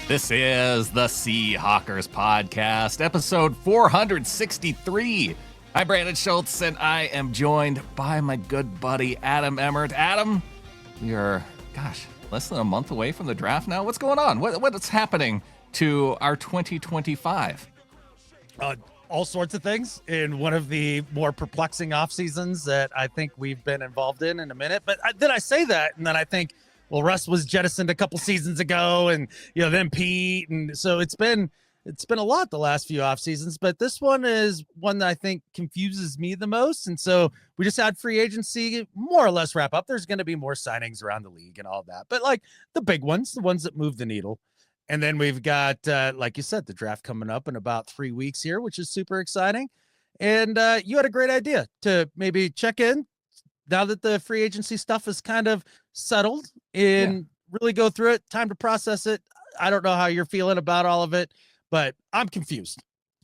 This is the Seahawkers podcast, episode 463. I'm Brandon Schultz, and I am joined by my good buddy, Adam Emmert. Adam, we are, less than a month away from the draft now. What's going on? What's happening to our 2025? All sorts of things in one of the more perplexing off seasons that I think we've been involved in a minute. But then I say that, and then I think, well, Russ was jettisoned a couple seasons ago, and then Pete, and so it's been a lot the last few off seasons. But this one is one that I think confuses me the most. And so we just had free agency more or less wrap up. There's going to be more signings around the league and all that, but like the big ones, the ones that move the needle. And then we've got, like you said, the draft coming up in about 3 weeks here, which is super exciting. And you had a great idea to maybe check in now that the free agency stuff is kind of settled and really go through it. Time to process it. I don't know how you're feeling about all of it, but I'm confused.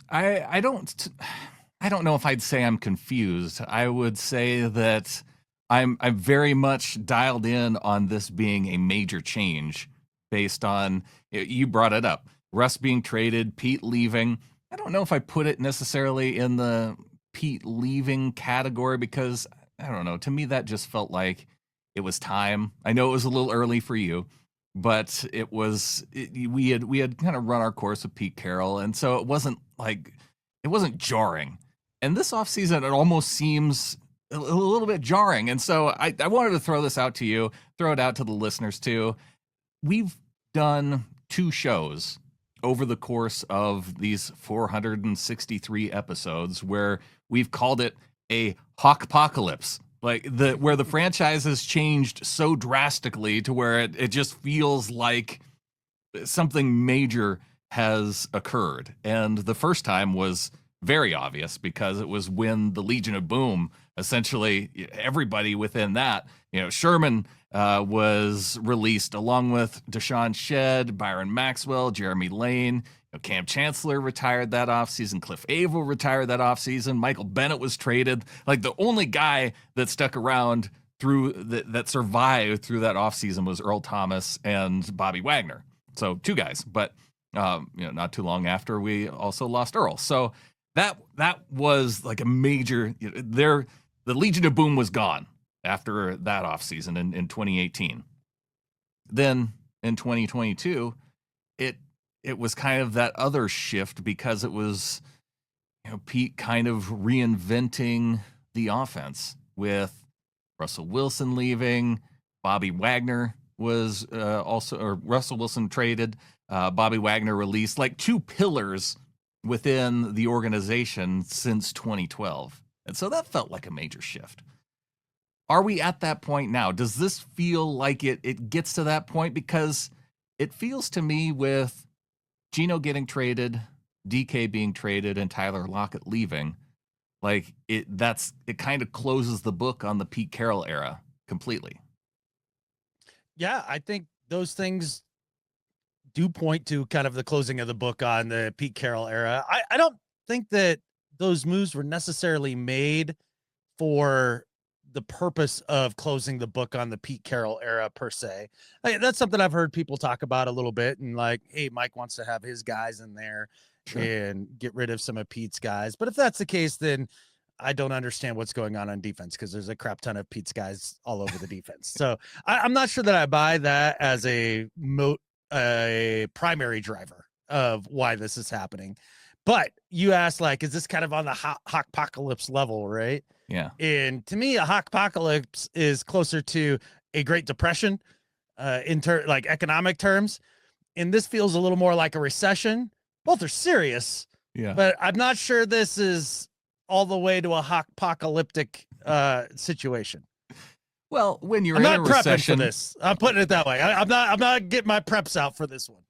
I don't know if I'd say I'm confused. I would say that I'm very much dialed in on this being a major change based on, you brought it up, Russ being traded, Pete leaving. I don't know if I put it necessarily in the Pete leaving category because, I don't know, to me that just felt like it was time. I know it was a little early for you, but we had kind of run our course with Pete Carroll, and so it wasn't jarring. And this offseason, it almost seems a little bit jarring. And so I wanted to throw this out to you, throw it out to the listeners too. We've done 2 shows over the course of these 463 episodes where we've called it a Hawkpocalypse, like where the franchise has changed so drastically to where it just feels like something major has occurred. And the first time was very obvious because it was when the Legion of Boom, essentially everybody within that, Sherman was released along with Deshaun Shedd, Byron Maxwell, Jeremy Lane. Kam Chancellor retired that offseason. Cliff Averill retired that offseason. Michael Bennett was traded. Like the only guy that stuck around through that survived through that offseason was Earl Thomas and Bobby Wagner. So 2 guys, but not too long after we also lost Earl. So that was like a major. The Legion of Boom was gone after that offseason in 2018. Then in 2022, it was kind of that other shift because it was Pete kind of reinventing the offense with Russell Wilson leaving. Bobby Wagner was Russell Wilson traded. Bobby Wagner released, like 2 pillars within the organization since 2012. And so that felt like a major shift. Are we at that point now? Does this feel like it gets to that point? Because it feels to me with Geno getting traded, DK being traded, and Tyler Lockett leaving, like it kind of closes the book on the Pete Carroll era completely. Yeah, I think those things do point to kind of the closing of the book on the Pete Carroll era. I don't think that those moves were necessarily made for the purpose of closing the book on the Pete Carroll era per se. That's something I've heard people talk about a little bit, and like, hey, Mike wants to have his guys in there and get rid of some of Pete's guys. But if that's the case, then I don't understand what's going on defense, because there's a crap ton of Pete's guys all over the defense. So I'm not sure that I buy that as a primary driver of why this is happening. But you asked, like, is this kind of on the Hawkpocalypse level, right? Yeah. And to me, a Hawkpocalypse is closer to a Great Depression in like economic terms. And this feels a little more like a recession. Both are serious. Yeah. But I'm not sure this is all the way to a Hawkpocalyptic situation. Well, when you're I'm in not a prepping recession, for this. I'm putting it that way. I'm not getting my preps out for this one.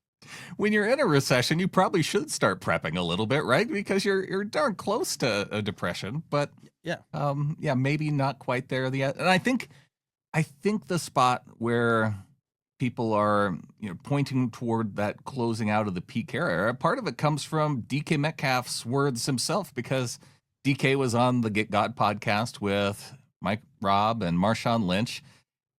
When you're in a recession, you probably should start prepping a little bit, right? Because you're darn close to a depression, but maybe not quite there yet. And I think the spot where people are pointing toward that closing out of the Pete Carroll era, part of it comes from DK Metcalf's words himself, because DK was on the Get God podcast with Mike Robb and Marshawn Lynch.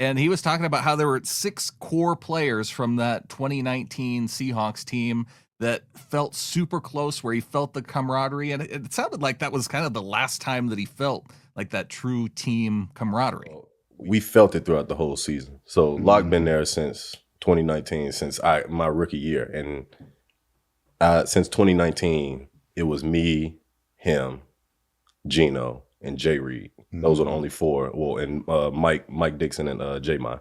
And he was talking about how there were 6 core players from that 2019 Seahawks team that felt super close, where he felt the camaraderie. And it sounded like that was kind of the last time that he felt like that true team camaraderie. We felt it throughout the whole season. So Locke been there since 2019, since my rookie year. And since 2019, it was me, him, Geno, and Jay Reed. Those were the only 4. Well, and Mike Dixon and J-Ma.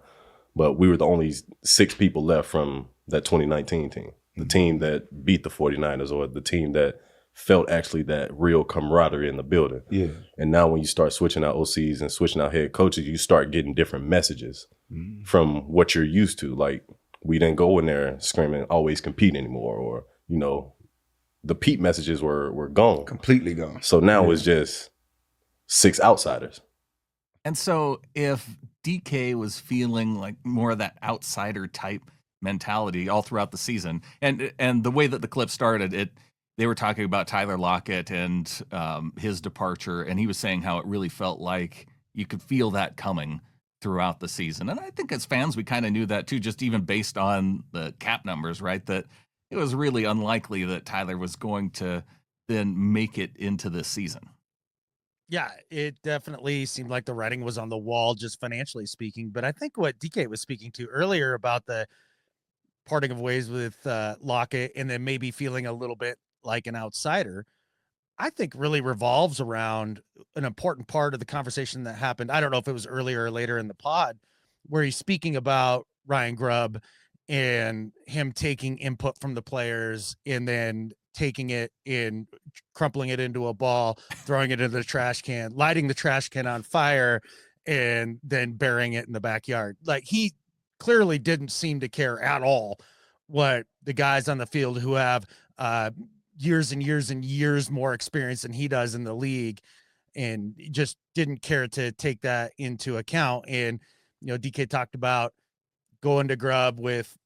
But we were the only 6 people left from that 2019 team. The team that beat the 49ers, or the team that felt actually that real camaraderie in the building. Yeah. And now when you start switching out OCs and switching out head coaches, you start getting different messages from what you're used to. Like, we didn't go in there screaming, always compete anymore, or, you know, the Pete messages were gone. Completely gone. So now it's just 6 outsiders. And so if DK was feeling like more of that outsider type mentality all throughout the season, and the way that the clip started, they were talking about Tyler Lockett and his departure, and he was saying how it really felt like you could feel that coming throughout the season. And I think as fans, we kind of knew that too, just even based on the cap numbers, right? That it was really unlikely that Tyler was going to then make it into this season. Yeah, it definitely seemed like the writing was on the wall, just financially speaking. But I think what DK was speaking to earlier about the parting of ways with Lockett, and then maybe feeling a little bit like an outsider, I think really revolves around an important part of the conversation that happened. I don't know if it was earlier or later in the pod, where he's speaking about Ryan Grubb and him taking input from the players and then taking it in, crumpling it into a ball, throwing it into the trash can, lighting the trash can on fire, and then burying it in the backyard. Like, he clearly didn't seem to care at all what the guys on the field who have years and years and years more experience than he does in the league, and just didn't care to take that into account. And, you know, DK talked about going to Grubb with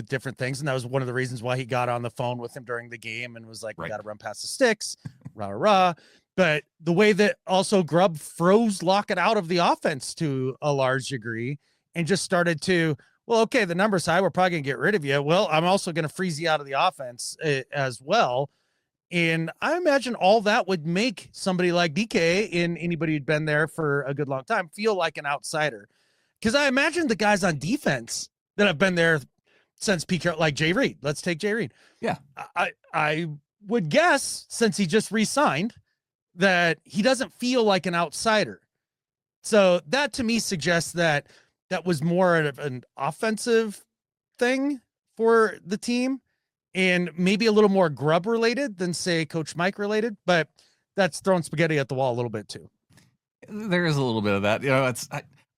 different things, and that was one of the reasons why he got on the phone with him during the game and was like, we got to run past the sticks, rah, rah, rah. But the way that also Grubb froze Lockett out of the offense to a large degree, and just started to, well, okay, the number's high, we're probably going to get rid of you. Well, I'm also going to freeze you out of the offense as well. And I imagine all that would make somebody like DK, and anybody who'd been there for a good long time, feel like an outsider. Because I imagine the guys on defense that have been there since Pete Carroll, like Jay Reed. Let's take Jay Reed. Yeah. I would guess, since he just re-signed, that he doesn't feel like an outsider. So that to me suggests that that was more of an offensive thing for the team, and maybe a little more Grubb related than, say, Coach Mike related, but that's throwing spaghetti at the wall a little bit too. There is a little bit of that. You know,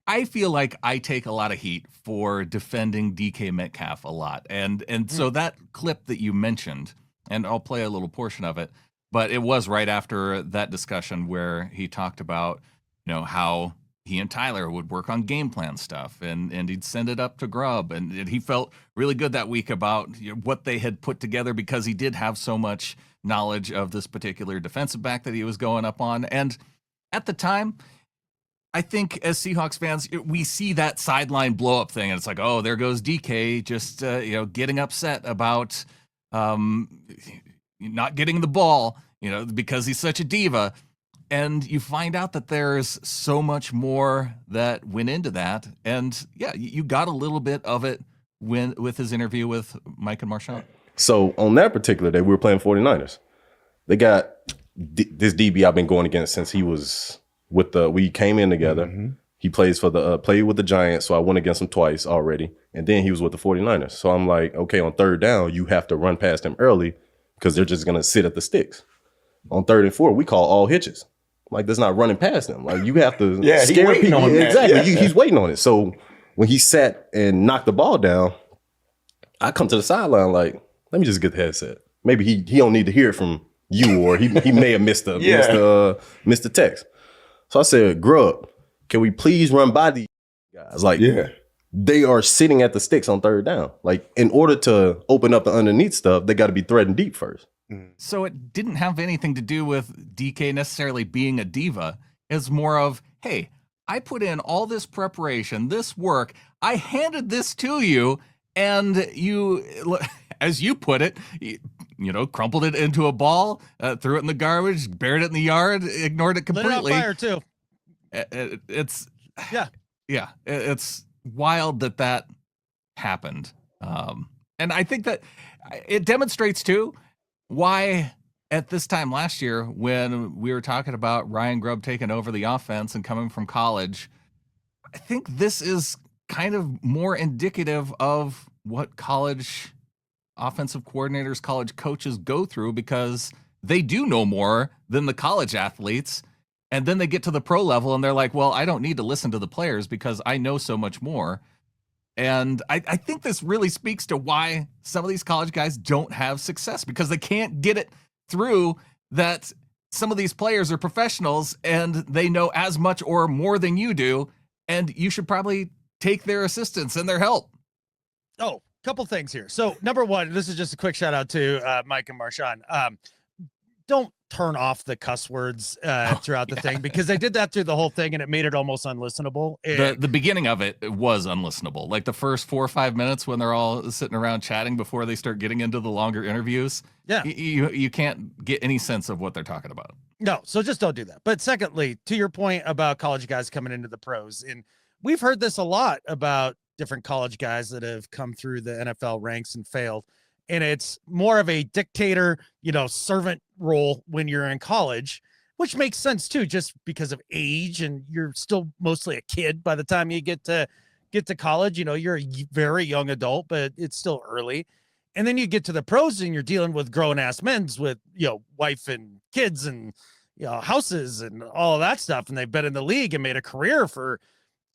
I feel like I take a lot of heat for defending DK Metcalf a lot. And so that clip that you mentioned, and I'll play a little portion of it, but it was right after that discussion where he talked about, you know, how he and Tyler would work on game plan stuff, and he'd send it up to Grubb, and he felt really good that week about, you know, what they had put together, because he did have so much knowledge of this particular defensive back that he was going up on. And at the time, I think as Seahawks fans, we see that sideline blow up thing, and it's like, oh, there goes DK just you know, getting upset about not getting the ball, you know, because he's such a diva. And you find out that there's so much more that went into that. And yeah, you got a little bit of it with his interview with Mike and Marchand. So on that particular day, we were playing 49ers. They got this DB I've been going against since he was we came in together. Mm-hmm. He plays for played with the Giants, so I went against him twice already. And then he was with the 49ers. So I'm like, okay, on third down, you have to run past him early because they're just going to sit at the sticks. On 3rd and 4, we call all hitches. Like, that's not running past him. Like, you have to scare people. On exactly. Yeah. He's waiting on it. So when he sat and knocked the ball down, I come to the sideline like, let me just get the headset. Maybe he don't need to hear it from you, or he may have missed the text. So I said, Grubb, can we please run by these guys? Like, they are sitting at the sticks on 3rd down. Like, in order to open up the underneath stuff, they got to be threading deep first. So it didn't have anything to do with DK necessarily being a diva. It's more of, hey, I put in all this preparation, this work. I handed this to you, and you, as you put it, crumpled it into a ball, threw it in the garbage, buried it in the yard, ignored it completely. Lit it on fire too. It's yeah. It's wild that happened, and I think that it demonstrates too why at this time last year when we were talking about Ryan Grubb taking over the offense and coming from college, I think this is kind of more indicative of what college offensive coordinators, college coaches go through, because they do know more than the college athletes. And then they get to the pro level and they're like, well, I don't need to listen to the players because I know so much more. And I think this really speaks to why some of these college guys don't have success, because they can't get it through that some of these players are professionals and they know as much or more than you do. And you should probably take their assistance and their help. Oh, couple things here. So number one, this is just a quick shout out to Mike and Marshawn. Don't turn off the cuss words throughout the thing, because they did that through the whole thing and it made it almost unlistenable. The beginning of it was unlistenable. Like the first 4 or 5 minutes when they're all sitting around chatting before they start getting into the longer interviews. Yeah. You can't get any sense of what they're talking about. No, so just don't do that. But secondly, to your point about college guys coming into the pros, and we've heard this a lot about different college guys that have come through the NFL ranks and failed. And it's more of a dictator, servant role when you're in college, which makes sense too, just because of age, and you're still mostly a kid by the time you get to college. You're a very young adult, but it's still early. And then you get to the pros and you're dealing with grown ass men's with, wife and kids and, houses and all of that stuff. And they've been in the league and made a career for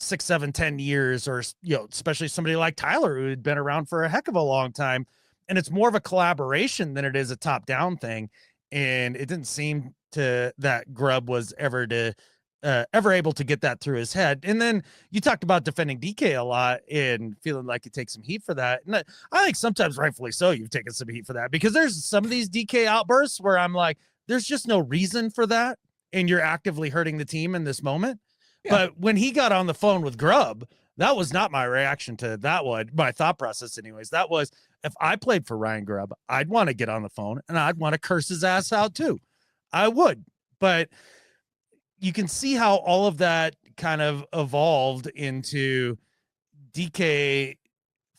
6, 7, 10 years, or, especially somebody like Tyler, who had been around for a heck of a long time. And it's more of a collaboration than it is a top down thing. And it didn't seem that Grubb was ever able to get that through his head. And then you talked about defending DK a lot and feeling like you take some heat for that. And I think sometimes rightfully so, you've taken some heat for that, because there's some of these DK outbursts where I'm like, there's just no reason for that. And you're actively hurting the team in this moment. Yeah. But when he got on the phone with Grubb, that was not my reaction to that one. My thought process anyways, that was, if I played for Ryan Grubb, I'd want to get on the phone and I'd want to curse his ass out too. I would. But you can see how all of that kind of evolved into DK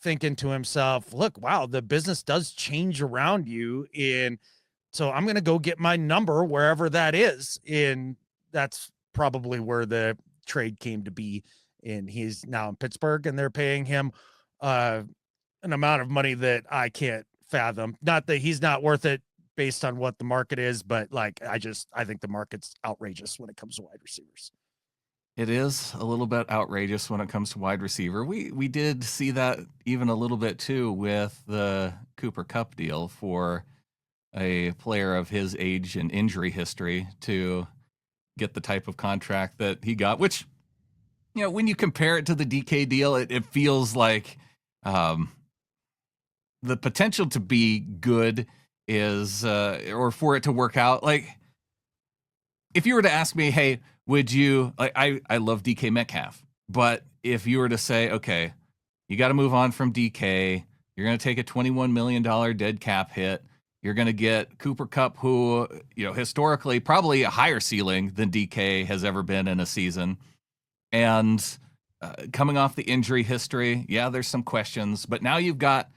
thinking to himself, look, wow, the business does change around you. And so I'm going to go get my number wherever that is. And that's probably where the trade came to be. And he's now in Pittsburgh and they're paying him an amount of money that I can't fathom. Not that he's not worth it based on what the market is, but I think the market's outrageous when it comes to wide receivers. It is a little bit outrageous when it comes to wide receiver. We did see that even a little bit too with the Cooper Kupp deal for a player of his age and injury history to get the type of contract that he got, which, when you compare it to the DK deal, it feels like the potential to be good is, or for it to work out. Like, if you were to ask me, hey, would you, I love DK Metcalf, but if you were to say, okay, you got to move on from DK, you're going to take a $21 million dead cap hit. You're going to get Cooper Kupp, who, historically probably a higher ceiling than DK has ever been in a season. And coming off the injury history, yeah, there's some questions, but now you've got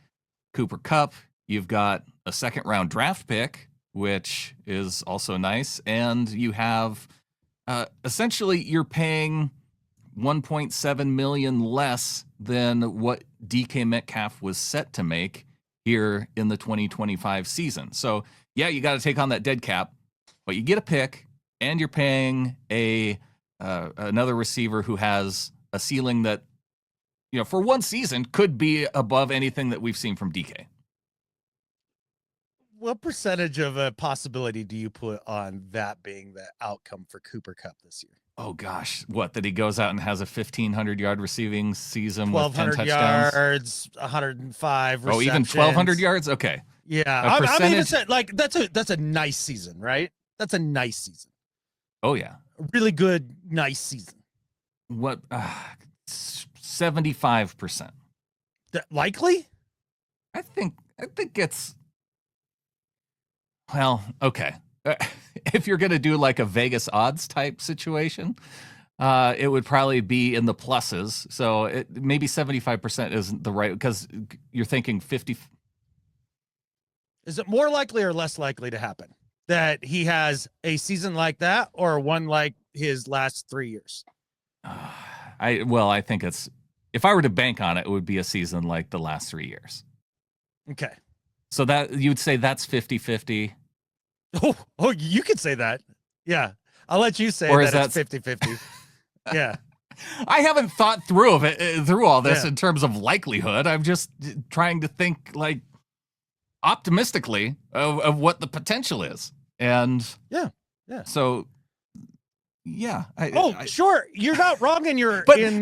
Cooper Kupp, you've got a second-round draft pick, which is also nice, and you have essentially you're paying $1.7 million less than what DK Metcalf was set to make here in the 2025 season. So yeah, you got to take on that dead cap, but you get a pick, and you're paying another receiver who has a ceiling that, for one season could be above anything that we've seen from DK. What percentage of a possibility do you put on that being the outcome for Cooper Kupp this year? Oh gosh, that he goes out and has a 1,500-yard receiving season with 10 touchdowns, yards, 105 receptions. Oh, even 1,200 yards. Okay, yeah, I'm even saying that's a nice season, right? That's a nice season. Oh yeah, a really good, nice season. what 75%. Likely? I think it's well, okay. If you're going to do like a Vegas odds type situation, it would probably be in the pluses. So maybe 75% isn't the right, because you're thinking 50. Is it more likely or less likely to happen that he has a season like that or one like his last 3 years? I think it's, if I were to bank on it, it would be a season like the last 3 years. Okay. So that you'd say that's 50-50. Oh, you could say that. Yeah. I'll let you say Or that it's 50-50. Yeah. I haven't thought through all this in terms of likelihood. I'm just trying to think like optimistically of what the potential is. And yeah. So yeah. Sure. You're not wrong in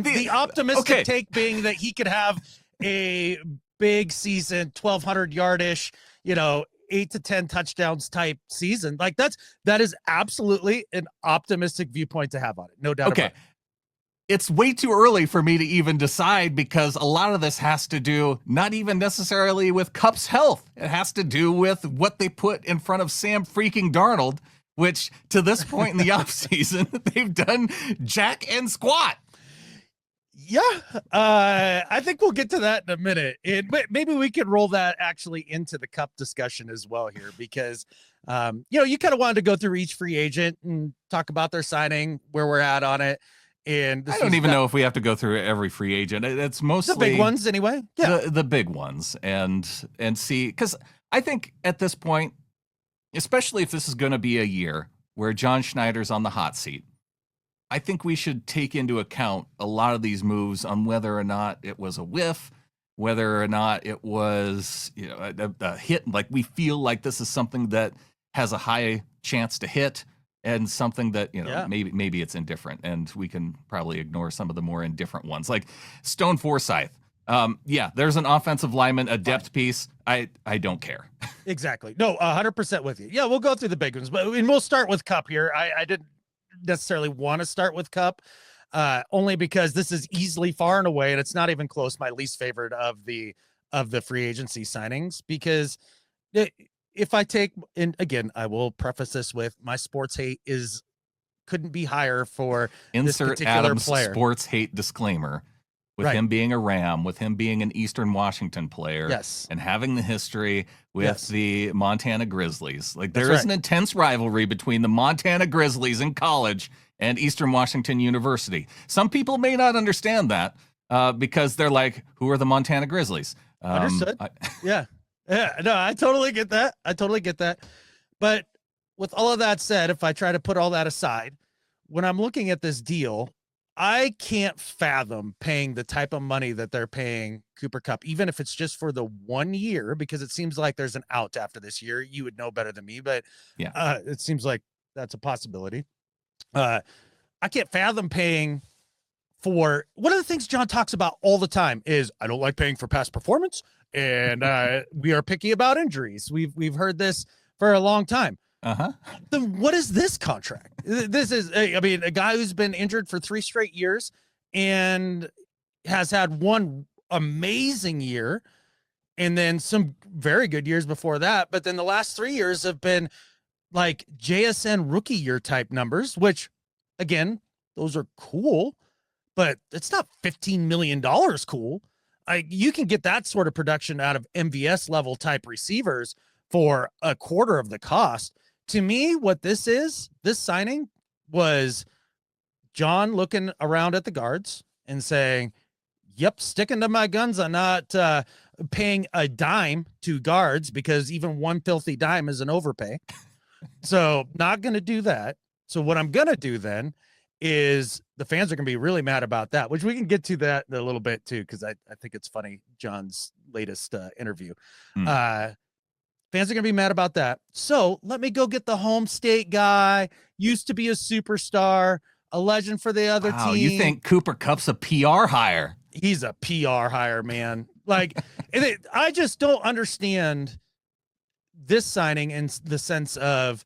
the optimistic take being that he could have a big season, 1,200 yardish, 8 to 10 touchdowns type season. Like that is absolutely an optimistic viewpoint to have on it. No doubt about it. It's way too early for me to even decide, because a lot of this has to do not even necessarily with Kupp's health. It has to do with what they put in front of Sam freaking Darnold, which to this point in the offseason, they've done jack and squat. Yeah, I think we'll get to that in a minute. Maybe we could roll that actually into the Kupp discussion as well here, because, you kind of wanted to go through each free agent and talk about their signing, where we're at on it. And I don't even know if we have to go through every free agent. It's mostly the big ones anyway. Yeah, the big ones, and see, because I think at this point, especially if this is going to be a year where John Schneider's on the hot seat, I think we should take into account a lot of these moves on whether or not it was a whiff, whether or not it was a hit. Like, we feel like this is something that has a high chance to hit, and something that maybe it's indifferent, and we can probably ignore some of the more indifferent ones, like Stone Forsythe. There's an offensive lineman, a depth piece. I don't care. Exactly. No, 100% with you. Yeah, we'll go through the big ones, and we'll start with Kupp here. I didn't necessarily want to start with Kupp, only because this is easily, far and away, and it's not even close, my least favorite of the free agency signings, because if I take, and again, I will preface this with my sports hate couldn't be higher for this particular Adam's player. Sports hate disclaimer, with him being a Ram, with him being an Eastern Washington player, and having the history with the Montana Grizzlies. Like, there is an intense rivalry between the Montana Grizzlies in college and Eastern Washington University. Some people may not understand that because they're like, who are the Montana Grizzlies? Understood. Yeah, no, I totally get that. But with all of that said, if I try to put all that aside, when I'm looking at this deal, I can't fathom paying the type of money that they're paying Cooper Kupp, even if it's just for the 1 year, because it seems like there's an out after this year. You would know better than me, but it seems like that's a possibility. I can't fathom paying for one of the things John talks about all the time is, I don't like paying for past performance, and we are picky about injuries. We've heard this for a long time. Then what is this contract? This is, a guy who's been injured for 3 straight years and has had one amazing year and then some very good years before that. But then the last 3 years have been like JSN rookie year type numbers, which, again, those are cool, but it's not $15 million cool. You can get that sort of production out of MVS level type receivers for a quarter of the cost. To me, what this signing was John looking around at the guards and saying, yep, sticking to my guns on not paying a dime to guards, because even one filthy dime is an overpay. So not going to do that. So what I'm going to do then is, the fans are going to be really mad about that, which we can get to that in a little bit too, because I think it's funny, John's latest interview. Fans are going to be mad about that. So let me go get the home state guy, used to be a superstar, a legend for the other team. You think Cooper Kupp's a PR hire? He's a PR hire, man. Like, I just don't understand this signing in the sense of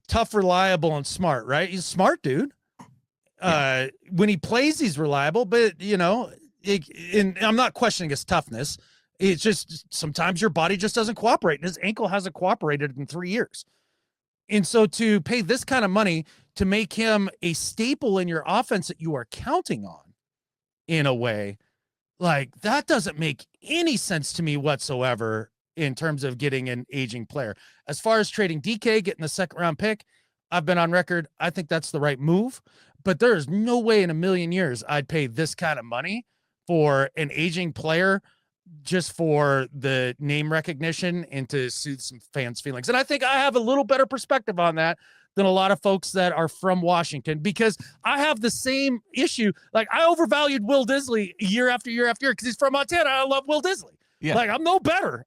tough, reliable, and smart, right? He's a smart dude. When he plays, he's reliable, but and I'm not questioning his toughness. It's just sometimes your body just doesn't cooperate, and his ankle hasn't cooperated in 3 years. And so to pay this kind of money to make him a staple in your offense that you are counting on in a way, like that doesn't make any sense to me whatsoever in terms of getting an aging player. As far as trading DK, getting the second round pick, I've been on record. I think that's the right move, but there is no way in a million years I'd pay this kind of money for an aging player just for the name recognition and to soothe some fans' feelings. And I think I have a little better perspective on that than a lot of folks that are from Washington, because I have the same issue. Like, I overvalued Will Disley year after year after year because he's from Montana. I love Will Disley. Yeah. Like, I'm no better.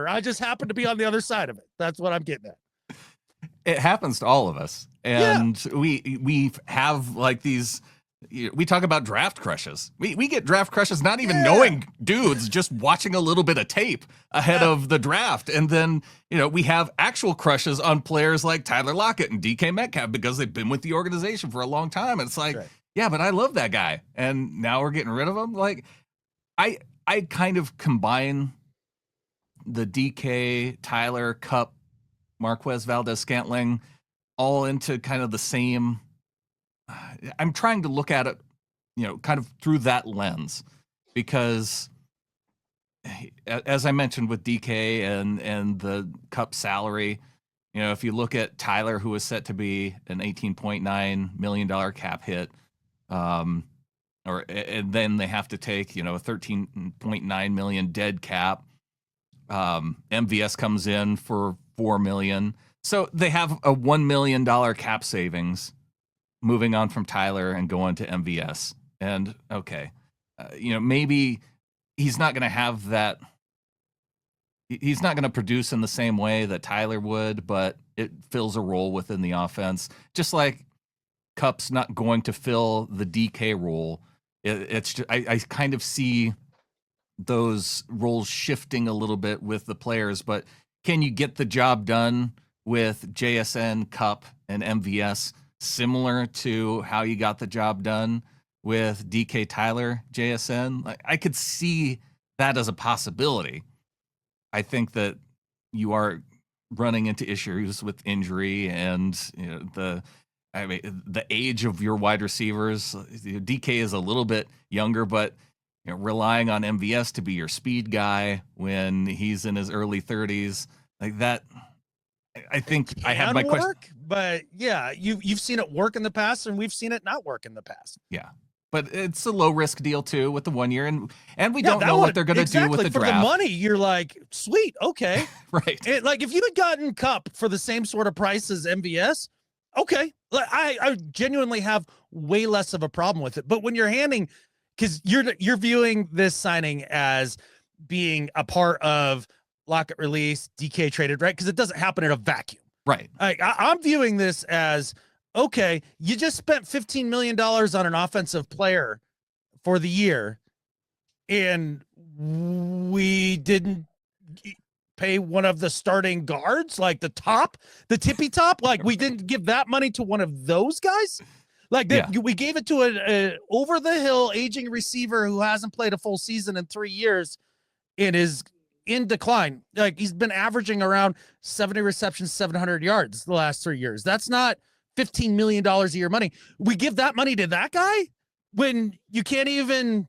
I just happen to be on the other side of it. That's what I'm getting at. It happens to all of us. And we have like these, we talk about draft crushes. We get draft crushes not even knowing dudes, just watching a little bit of tape ahead of the draft. And then, we have actual crushes on players like Tyler Lockett and DK Metcalf because they've been with the organization for a long time. And it's like, yeah, but I love that guy. And now we're getting rid of him. Like, I kind of combine the DK, Tyler, Kupp, Marquez Valdes-Scantling all into kind of the same. I'm trying to look at it, kind of through that lens, because as I mentioned with DK and the Kupp salary, if you look at Tyler, who was set to be an $18.9 million cap hit, and then they have to take, a $13.9 million dead cap. MVS comes in for $4 million. So they have a $1 million cap savings moving on from Tyler and going to MVS. And okay, maybe he's not going to have that. He's not going to produce in the same way that Tyler would, but it fills a role within the offense. Just like Kupp's not going to fill the DK role. It's just, I kind of see those roles shifting a little bit with the players, but can you get the job done with JSN, Kupp, and MVS similar to how you got the job done with DK, Tyler, JSN? Like, I could see that as a possibility. I think that you are running into issues with injury and the age of your wide receivers. DK is a little bit younger, but relying on MVS to be your speed guy when he's in his early 30s, like that. I think I have my question. But yeah, you've seen it work in the past, and we've seen it not work in the past. Yeah, but it's a low risk deal too with the 1 year, and we don't know what they're going to do with the draft. For the money, you're like, sweet, okay, right? Like if you had gotten Kupp for the same sort of price as MVS, okay, I genuinely have way less of a problem with it. But when you're handing, because you're viewing this signing as being a part of Lockett release, DK traded, right? Because it doesn't happen in a vacuum. Right. I'm viewing this as, okay, you just spent $15 million on an offensive player for the year, and we didn't pay one of the starting guards, like the tippy top. Like, we didn't give that money to one of those guys. Like, we gave it to an over-the-hill aging receiver who hasn't played a full season in 3 years and is in decline. Like, he's been averaging around 70 receptions, 700 yards the last 3 years. That's not $15 million a year money. We give that money to that guy when you can't even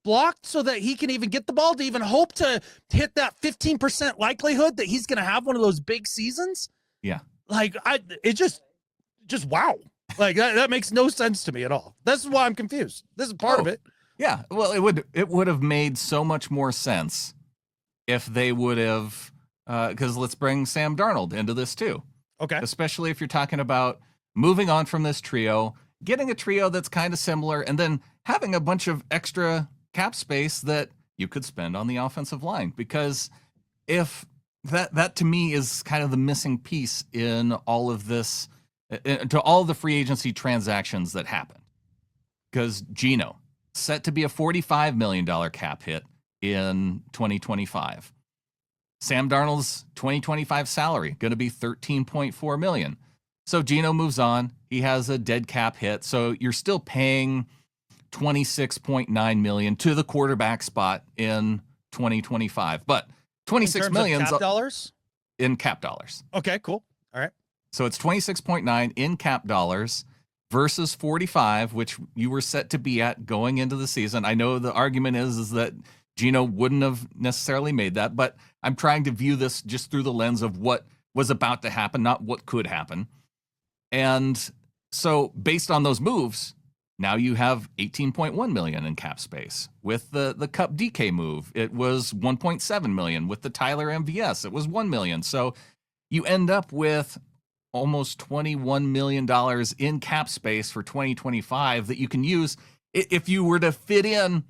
block so that he can even get the ball to even hope to hit that 15% likelihood that he's going to have one of those big seasons. Yeah. Like, it just wow. Like, that makes no sense to me at all. This is why I'm confused. This is part of it. Yeah. Well, it would have made so much more sense if they would have, because let's bring Sam Darnold into this too. Okay. Especially if you're talking about moving on from this trio, getting a trio that's kind of similar, and then having a bunch of extra cap space that you could spend on the offensive line. Because if that to me is kind of the missing piece in all of this, to all the free agency transactions that happened. Because Geno, set to be a $45 million cap hit in 2025. Sam Darnold's 2025 salary going to be $13.4 million. So Geno moves on. He has a dead cap hit. So you're still paying $26.9 million to the quarterback spot in 2025. But $26 million cap dollars? In cap dollars. Okay, cool. All right. So it's 26.9 in cap dollars versus 45, which you were set to be at going into the season. I know the argument is that Geno wouldn't have necessarily made that, but I'm trying to view this just through the lens of what was about to happen, not what could happen. And so based on those moves, now you have 18.1 million in cap space. With the Kupp DK move, it was 1.7 million. With the Tyler MVS, it was 1 million. So you end up with almost $21 million in cap space for 2025 that you can use if you were to fit in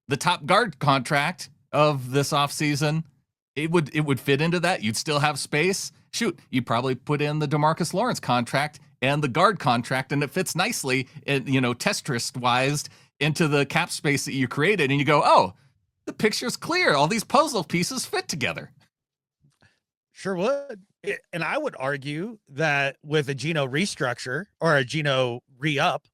the top guard contract of this offseason. It would fit into that. You'd still have space. Shoot, you probably put in the DeMarcus Lawrence contract and the guard contract, and it fits nicely, Tetris-wise into the cap space that you created. And you go, oh, the picture's clear. All these puzzle pieces fit together. Sure would. And I would argue that with a Geno restructure or a Geno re-up,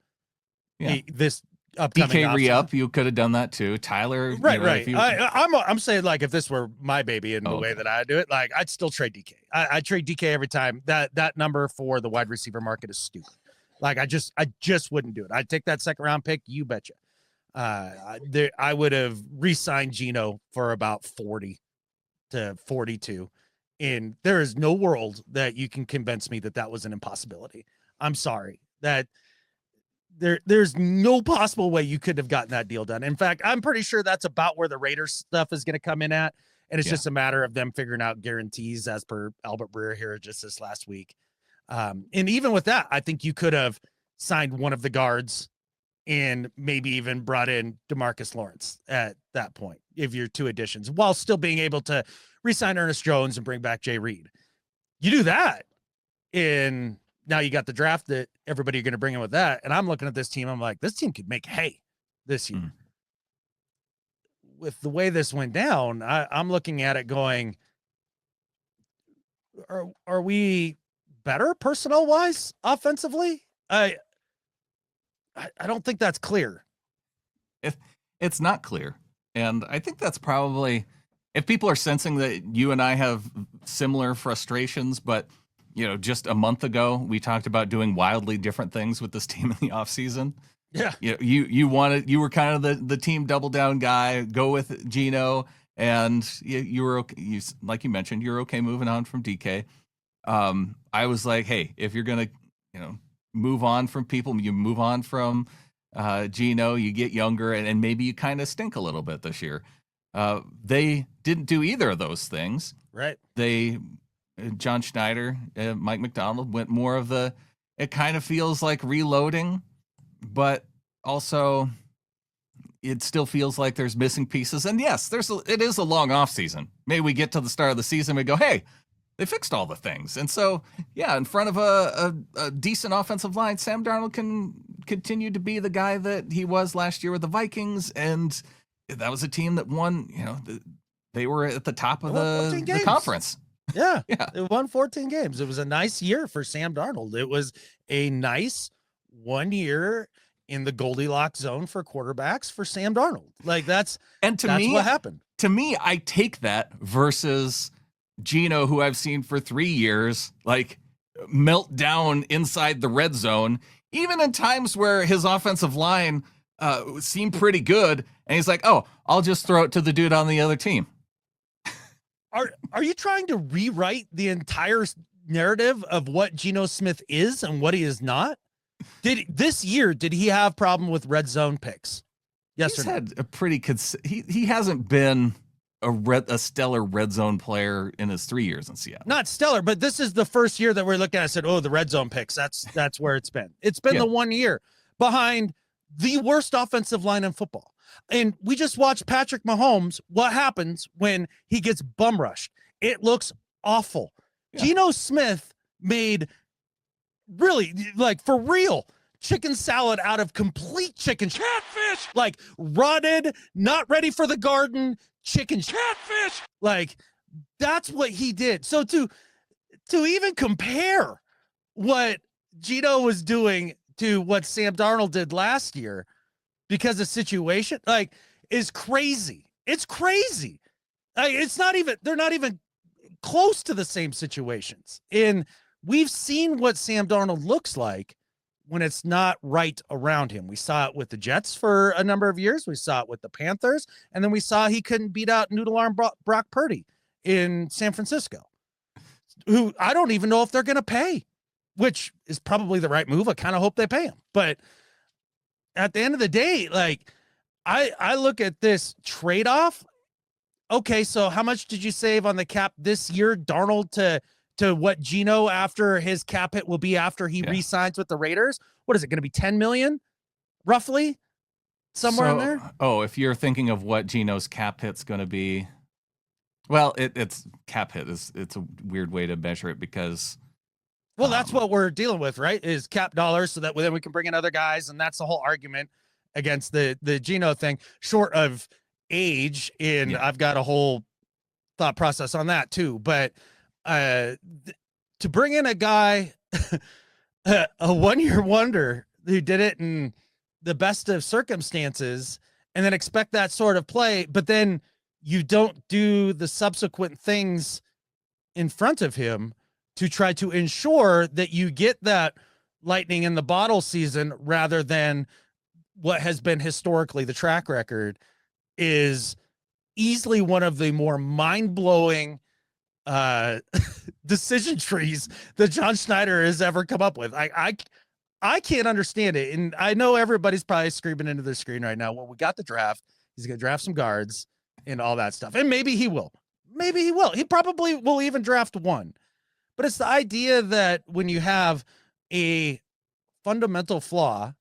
this upcoming DK re-up, you could have done that too. Tyler, right. I'm saying, like, if this were my baby in the way that I do it, like, I'd still trade DK. I'd trade DK every time. That number for the wide receiver market is stupid. Like, I just wouldn't do it. I'd take that second round pick. You betcha. I would have re-signed Geno for about 40 to 42. And there is no world that you can convince me that was an impossibility. I'm sorry that there's no possible way you could have gotten that deal done. In fact, I'm pretty sure that's about where the Raiders stuff is going to come in at. And it's just a matter of them figuring out guarantees as per Albert Breer here just this last week. And even with that, I think you could have signed one of the guards and maybe even brought in DeMarcus Lawrence at that point, if you're two additions, while still being able to re-sign Ernest Jones and bring back Jay Reed. You do that, and now you got the draft that everybody going to bring in with that. And I'm looking at this team. I'm like, this team could make hay this year. With the way this went down, I'm looking at it going, are we better personnel wise offensively? I don't think that's clear. It's not clear. And I think that's probably, if people are sensing that you and I have similar frustrations, but just a month ago, we talked about doing wildly different things with this team in the offseason. Yeah. You were kind of the team double down guy, go with Geno, and you were okay. Like you mentioned, you're okay moving on from DK. I was like, hey, if you're going to, move on from people, you move on from Geno, you get younger, and maybe you kind of stink a little bit this year. They didn't do either of those things. Right. John Schneider, Mike McDonald went more of it kind of feels like reloading, but also it still feels like there's missing pieces. And yes, it is a long off season. Maybe we get to the start of the season, we go, hey, they fixed all the things. And so, in front of a decent offensive line, Sam Darnold can continue to be the guy that he was last year with the Vikings. And that was a team that won, they were at the top of the conference. Yeah. It won 14 games. It was a nice year for Sam Darnold. It was a nice 1 year in the Goldilocks zone for quarterbacks for Sam Darnold. Like that's what happened. To me, I take that versus Geno, who I've seen for 3 years, like melt down inside the red zone, even in times where his offensive line seemed pretty good. And he's like, oh, I'll just throw it to the dude on the other team. Are you trying to rewrite the entire narrative of what Geno Smith is and what he is not? Did he have problem with red zone picks? Yes, he's had a pretty he hasn't been a stellar red zone player in his 3 years in Seattle. Not stellar, but this is the first year that we're looking at. I said, oh, the red zone picks. That's where it's been. It's been the 1 year behind the worst offensive line in football. And we just watched Patrick Mahomes. What happens when he gets bum rushed? It looks awful. Yeah. Geno Smith made really, like, for real, chicken salad out of complete chicken catfish, like rotted, not ready for the garden chicken catfish. Like, that's what he did. So to even compare what Geno was doing to what Sam Darnold did last year because the situation is crazy. It's crazy. They're not even close to the same situations. And we've seen what Sam Darnold looks like when it's not right around him. We saw it with the Jets for a number of years. We saw it with the Panthers. And then we saw he couldn't beat out noodle arm Brock Purdy in San Francisco, who I don't even know if they're going to pay, which is probably the right move. I kind of hope they pay him. But at the end of the day, I look at this trade-off. Okay, so how much did you save on the cap this year, Darnold, to what Geno after his cap hit will be after he re-signs with the Raiders? What is it going to be, 10 million, roughly, somewhere in there? Oh, if you're thinking of what Geno's cap hit's going to be, well, it's cap hit. It's a weird way to measure it because. Well, that's what we're dealing with, right? Is cap dollars, so that then we can bring in other guys, and that's the whole argument against the Geno thing, short of age, and I've got a whole thought process on that too. But to bring in a guy, a 1-year wonder who did it in the best of circumstances, and then expect that sort of play, but then you don't do the subsequent things in front of him to try to ensure that you get that lightning in the bottle season, rather than what has been historically the track record, is easily one of the more mind-blowing decision trees that John Schneider has ever come up with. I can't understand it. And I know everybody's probably screaming into the screen right now, well, we got the draft. He's going to draft some guards and all that stuff. And maybe he will. Maybe he will. He probably will even draft one. But it's the idea that when you have a fundamental flaw,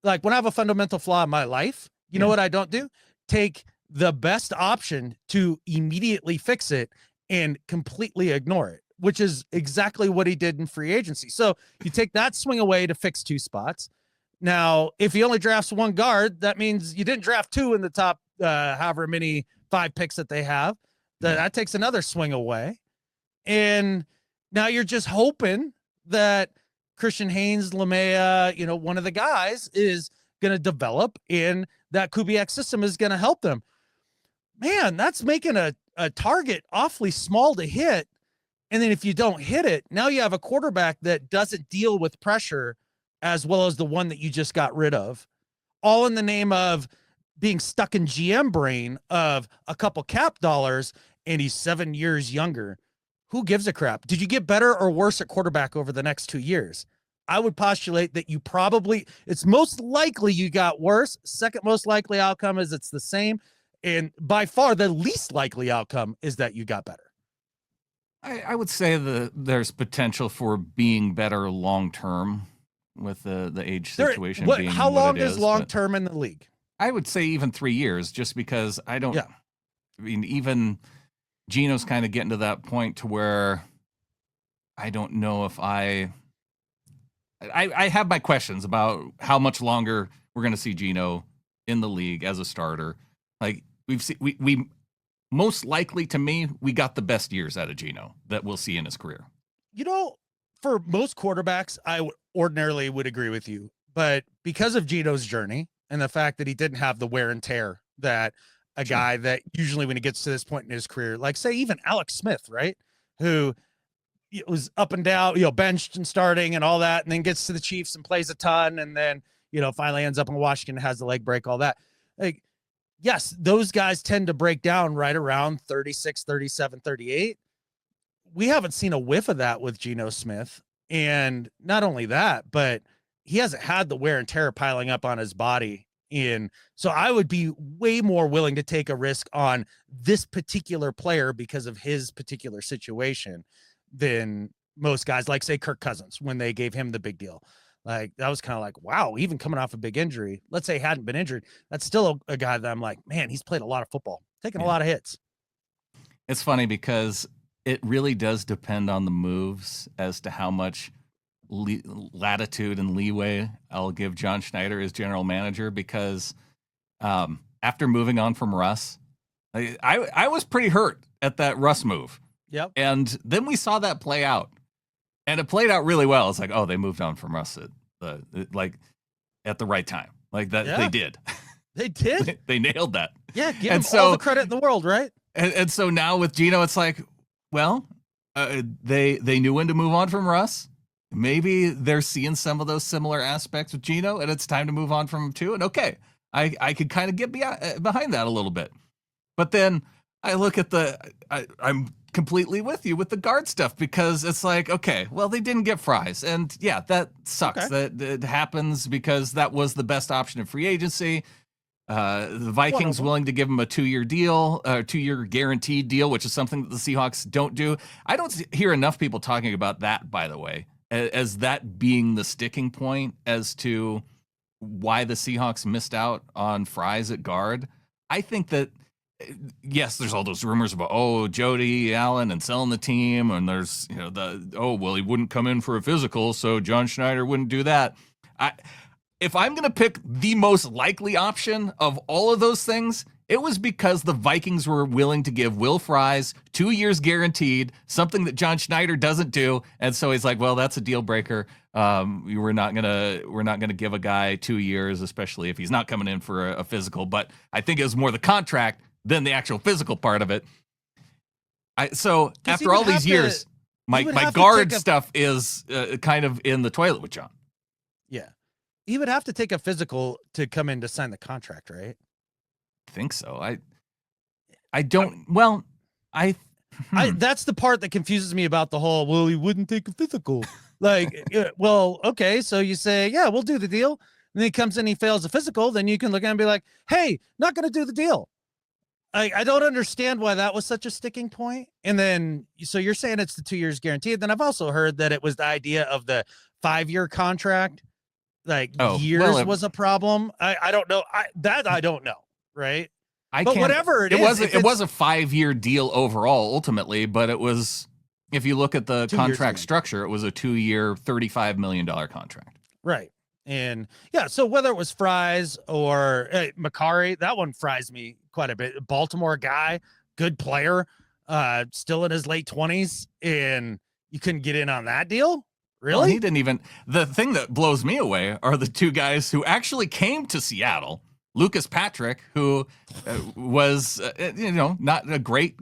like when I have a fundamental flaw in my life, you know what I don't do? Take the best option to immediately fix it and completely ignore it, which is exactly what he did in free agency. So you take that swing away to fix 2 spots. Now, if he only drafts 1 guard, that means you didn't draft 2 in the top, however many 5 picks that they have. That takes another swing away. And now you're just hoping that Christian Haynes, LeMaya, one of the guys is going to develop, and that Kubiak system is going to help them. Man, that's making a target awfully small to hit. And then if you don't hit it, now you have a quarterback that doesn't deal with pressure as well as the one that you just got rid of, all in the name of being stuck in GM brain of a couple cap dollars, and he's 7 years younger. Who gives a crap? Did you get better or worse at quarterback over the next 2 years? I would postulate that it's most likely you got worse. Second most likely outcome is it's the same. And by far the least likely outcome is that you got better. I would say that there's potential for being better long-term with the age situation. How long is long-term in the league? I would say even 3 years, just because I mean, even Geno's kind of getting to that point to where I don't know if I have my questions about how much longer we're going to see Geno in the league as a starter. Like we most likely, to me, we got the best years out of Geno that we'll see in his career. For most quarterbacks, I ordinarily would agree with you, but because of Geno's journey and the fact that he didn't have the wear and tear that a guy that usually when he gets to this point in his career, like say even Alex Smith, right? Who was up and down, benched and starting and all that, and then gets to the Chiefs and plays a ton. And then, finally ends up in Washington, has the leg break, all that. Like, yes, those guys tend to break down right around 36, 37, 38. We haven't seen a whiff of that with Geno Smith. And not only that, but he hasn't had the wear and tear piling up on his body. So I would be way more willing to take a risk on this particular player because of his particular situation than most guys, like say Kirk Cousins, when they gave him the big deal. Like that was kind of like, wow, even coming off a big injury, let's say he hadn't been injured, that's still a guy that I'm like, man, he's played a lot of football, taking a lot of hits. It's funny because it really does depend on the moves as to how much latitude and leeway I'll give John Schneider as general manager, because after moving on from Russ, I was pretty hurt at that Russ move. Yep. And then we saw that play out. And it played out really well. It's like, oh, they moved on from Russ at the right time. Like that, Yeah. they did. They did. They nailed that. Yeah, give them all the credit in the world, right? And so now with Geno, it's like, well, they knew when to move on from Russ. Maybe they're seeing some of those similar aspects with Geno, and it's time to move on from him too. And okay, I could kind of get behind that a little bit. But then I look at I'm completely with you with the guard stuff, because it's like, okay, well, they didn't get Fries. And yeah, that sucks. Okay. That it happens because that was the best option in free agency. The Vikings willing to give him a 2-year deal, 2-year guaranteed deal, which is something that the Seahawks don't do. I don't hear enough people talking about that, by the way, as that being the sticking point as to why the Seahawks missed out on Fries at guard. I think that, yes, there's all those rumors about, Jody Allen and selling the team. And there's, he wouldn't come in for a physical, so John Schneider wouldn't do that. If I'm going to pick the most likely option of all of those things, it was because the Vikings were willing to give Will Fries 2 years guaranteed, something that John Schneider doesn't do. And so he's like, well, that's a deal breaker. We're not gonna give a guy 2 years, especially if he's not coming in for a physical. But I think it was more the contract than the actual physical part of it. So after all these years, my guard stuff is kind of in the toilet with John. Yeah. He would have to take a physical to come in to sign the contract, right? I think so. I don't. Well, that's the part that confuses me about the whole, well, he wouldn't take a physical. Like, well, okay, so you say, yeah, we'll do the deal. And then he comes in, he fails a physical, then you can look at him and be like, hey, not going to do the deal. I don't understand why that was such a sticking point. And then, so you're saying it's the 2 years guaranteed. Then I've also heard that it was the idea of the 5-year contract. Like years was a problem. I don't know. I don't know. Right. Whatever it is, it was a 5-year deal overall, ultimately, but it was, if you look at the contract structure, it was a 2-year, $35 million contract. Right. And yeah, so whether it was Fries or Macari, that one fries me quite a bit. Baltimore guy, good player, still in his late 20s, and you couldn't get in on that deal. Really? Well, he didn't even. The thing that blows me away are the two guys who actually came to Seattle. Lucas Patrick, who was, not a great.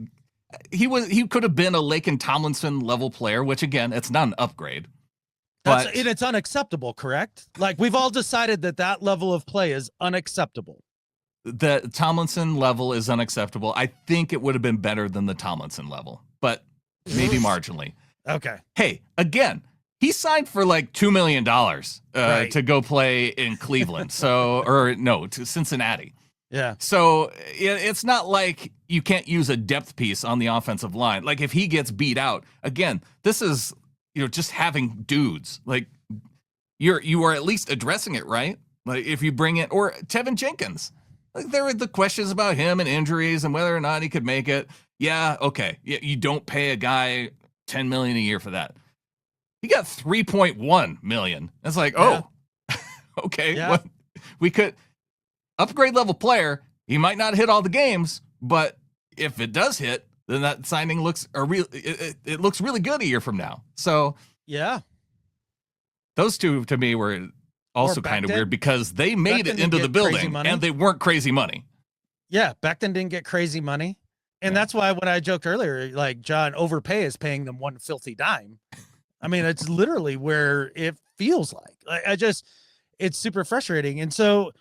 He could have been a Laken Tomlinson level player, which again, it's not an upgrade. But it's unacceptable, correct? Like, we've all decided that level of play is unacceptable. The Tomlinson level is unacceptable. I think it would have been better than the Tomlinson level, but maybe marginally. Okay. Hey, again. He signed for like $2 million to go play in Cleveland. To Cincinnati. Yeah. So it's not like you can't use a depth piece on the offensive line. Like if he gets beat out, again, this is, just having dudes. Like you are at least addressing it, right? Like if you bring it, or Tevin Jenkins. Like there were the questions about him and injuries and whether or not he could make it. Yeah, okay. You don't pay a guy $10 million a year for that. He got 3.1 million. It's like, okay. Yeah. What? We could upgrade level player. He might not hit all the games, but if it does hit, then that signing looks it looks really good a year from now. So yeah, those two to me were also kind of weird because they made it into the building and they weren't crazy money. Yeah, Becton didn't get crazy money, and that's why when I joked earlier, like John, overpay is paying them one filthy dime. I mean, it's literally where it feels like. It's super frustrating. And so,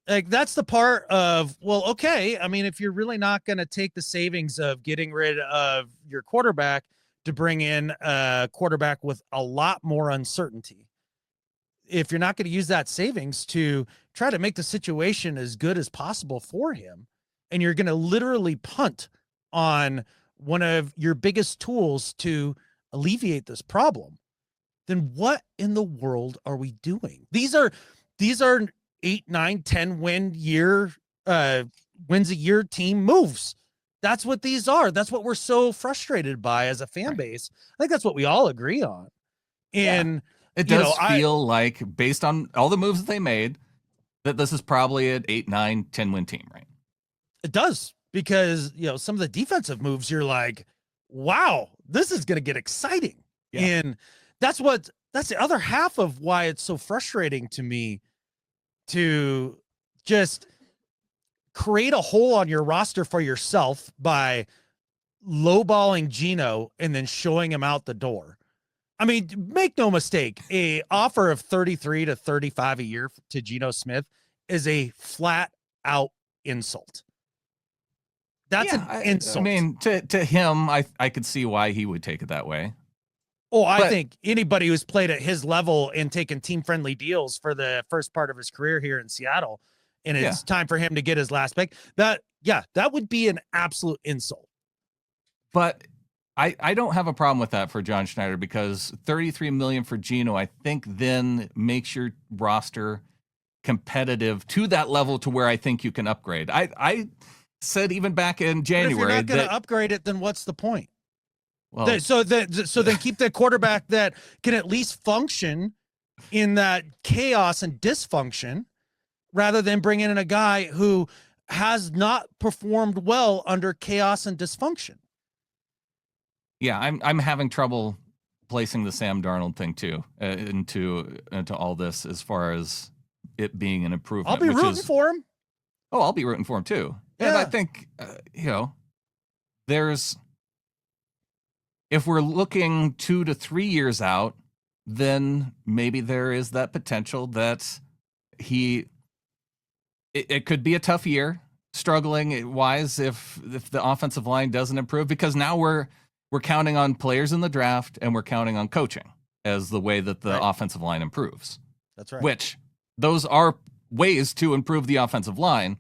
like, that's the part of, well, okay. I mean, if you're really not going to take the savings of getting rid of your quarterback to bring in a quarterback with a lot more uncertainty, if you're not going to use that savings to try to make the situation as good as possible for him, and you're going to literally punt on one of your biggest tools to alleviate this problem, then what in the world are we doing? These are 8, 9, 10 wins a year team moves. That's what these are. That's what we're so frustrated by as a fan base. I think that's what we all agree on. And it does feel like, based on all the moves that they made, that this is probably an 8, 9, 10 win team, right? It does, because some of the defensive moves, you're like, wow, this is going to get exciting. Yeah. And that's the other half of why it's so frustrating to me to just create a hole on your roster for yourself by lowballing Geno and then showing him out the door. I mean, make no mistake, a offer of 33 to 35 a year to Geno Smith is a flat out insult. That's an insult. I mean, to him, I could see why he would take it that way. Oh, I think anybody who's played at his level and taken team-friendly deals for the first part of his career here in Seattle, and it's time for him to get his last pick, that would be an absolute insult. But I don't have a problem with that for John Schneider, because $33 million for Geno, I think, then makes your roster competitive to that level to where I think you can upgrade. I said even back in January, if you're not going to upgrade it, then what's the point? Well, so then keep the quarterback that can at least function in that chaos and dysfunction, rather than bringing in a guy who has not performed well under chaos and dysfunction. Yeah, I'm having trouble placing the Sam Darnold thing too into all this, as far as it being an improvement. I'll be rooting for him. Oh, I'll be rooting for him too. Yeah. And I think if we're looking 2 to 3 years out, then maybe there is that potential that it could be a tough year, struggling wise if the offensive line doesn't improve, because now we're counting on players in the draft and we're counting on coaching as the way that the offensive line improves. That's right. Which those are ways to improve the offensive line.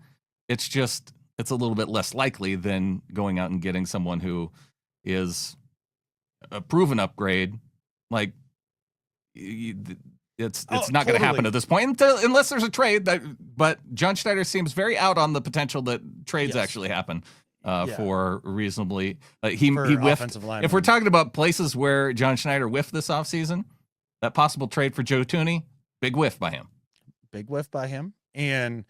It's just, it's a little bit less likely than going out and getting someone who is a proven upgrade. Like, it's not going to happen at this point unless there's a trade. But John Schneider seems very out on the potential that trades actually happen for reasonally. He whiffed. If we're talking about places where John Schneider whiffed this offseason, that possible trade for Joe Thuney, big whiff by him. Big whiff by him. And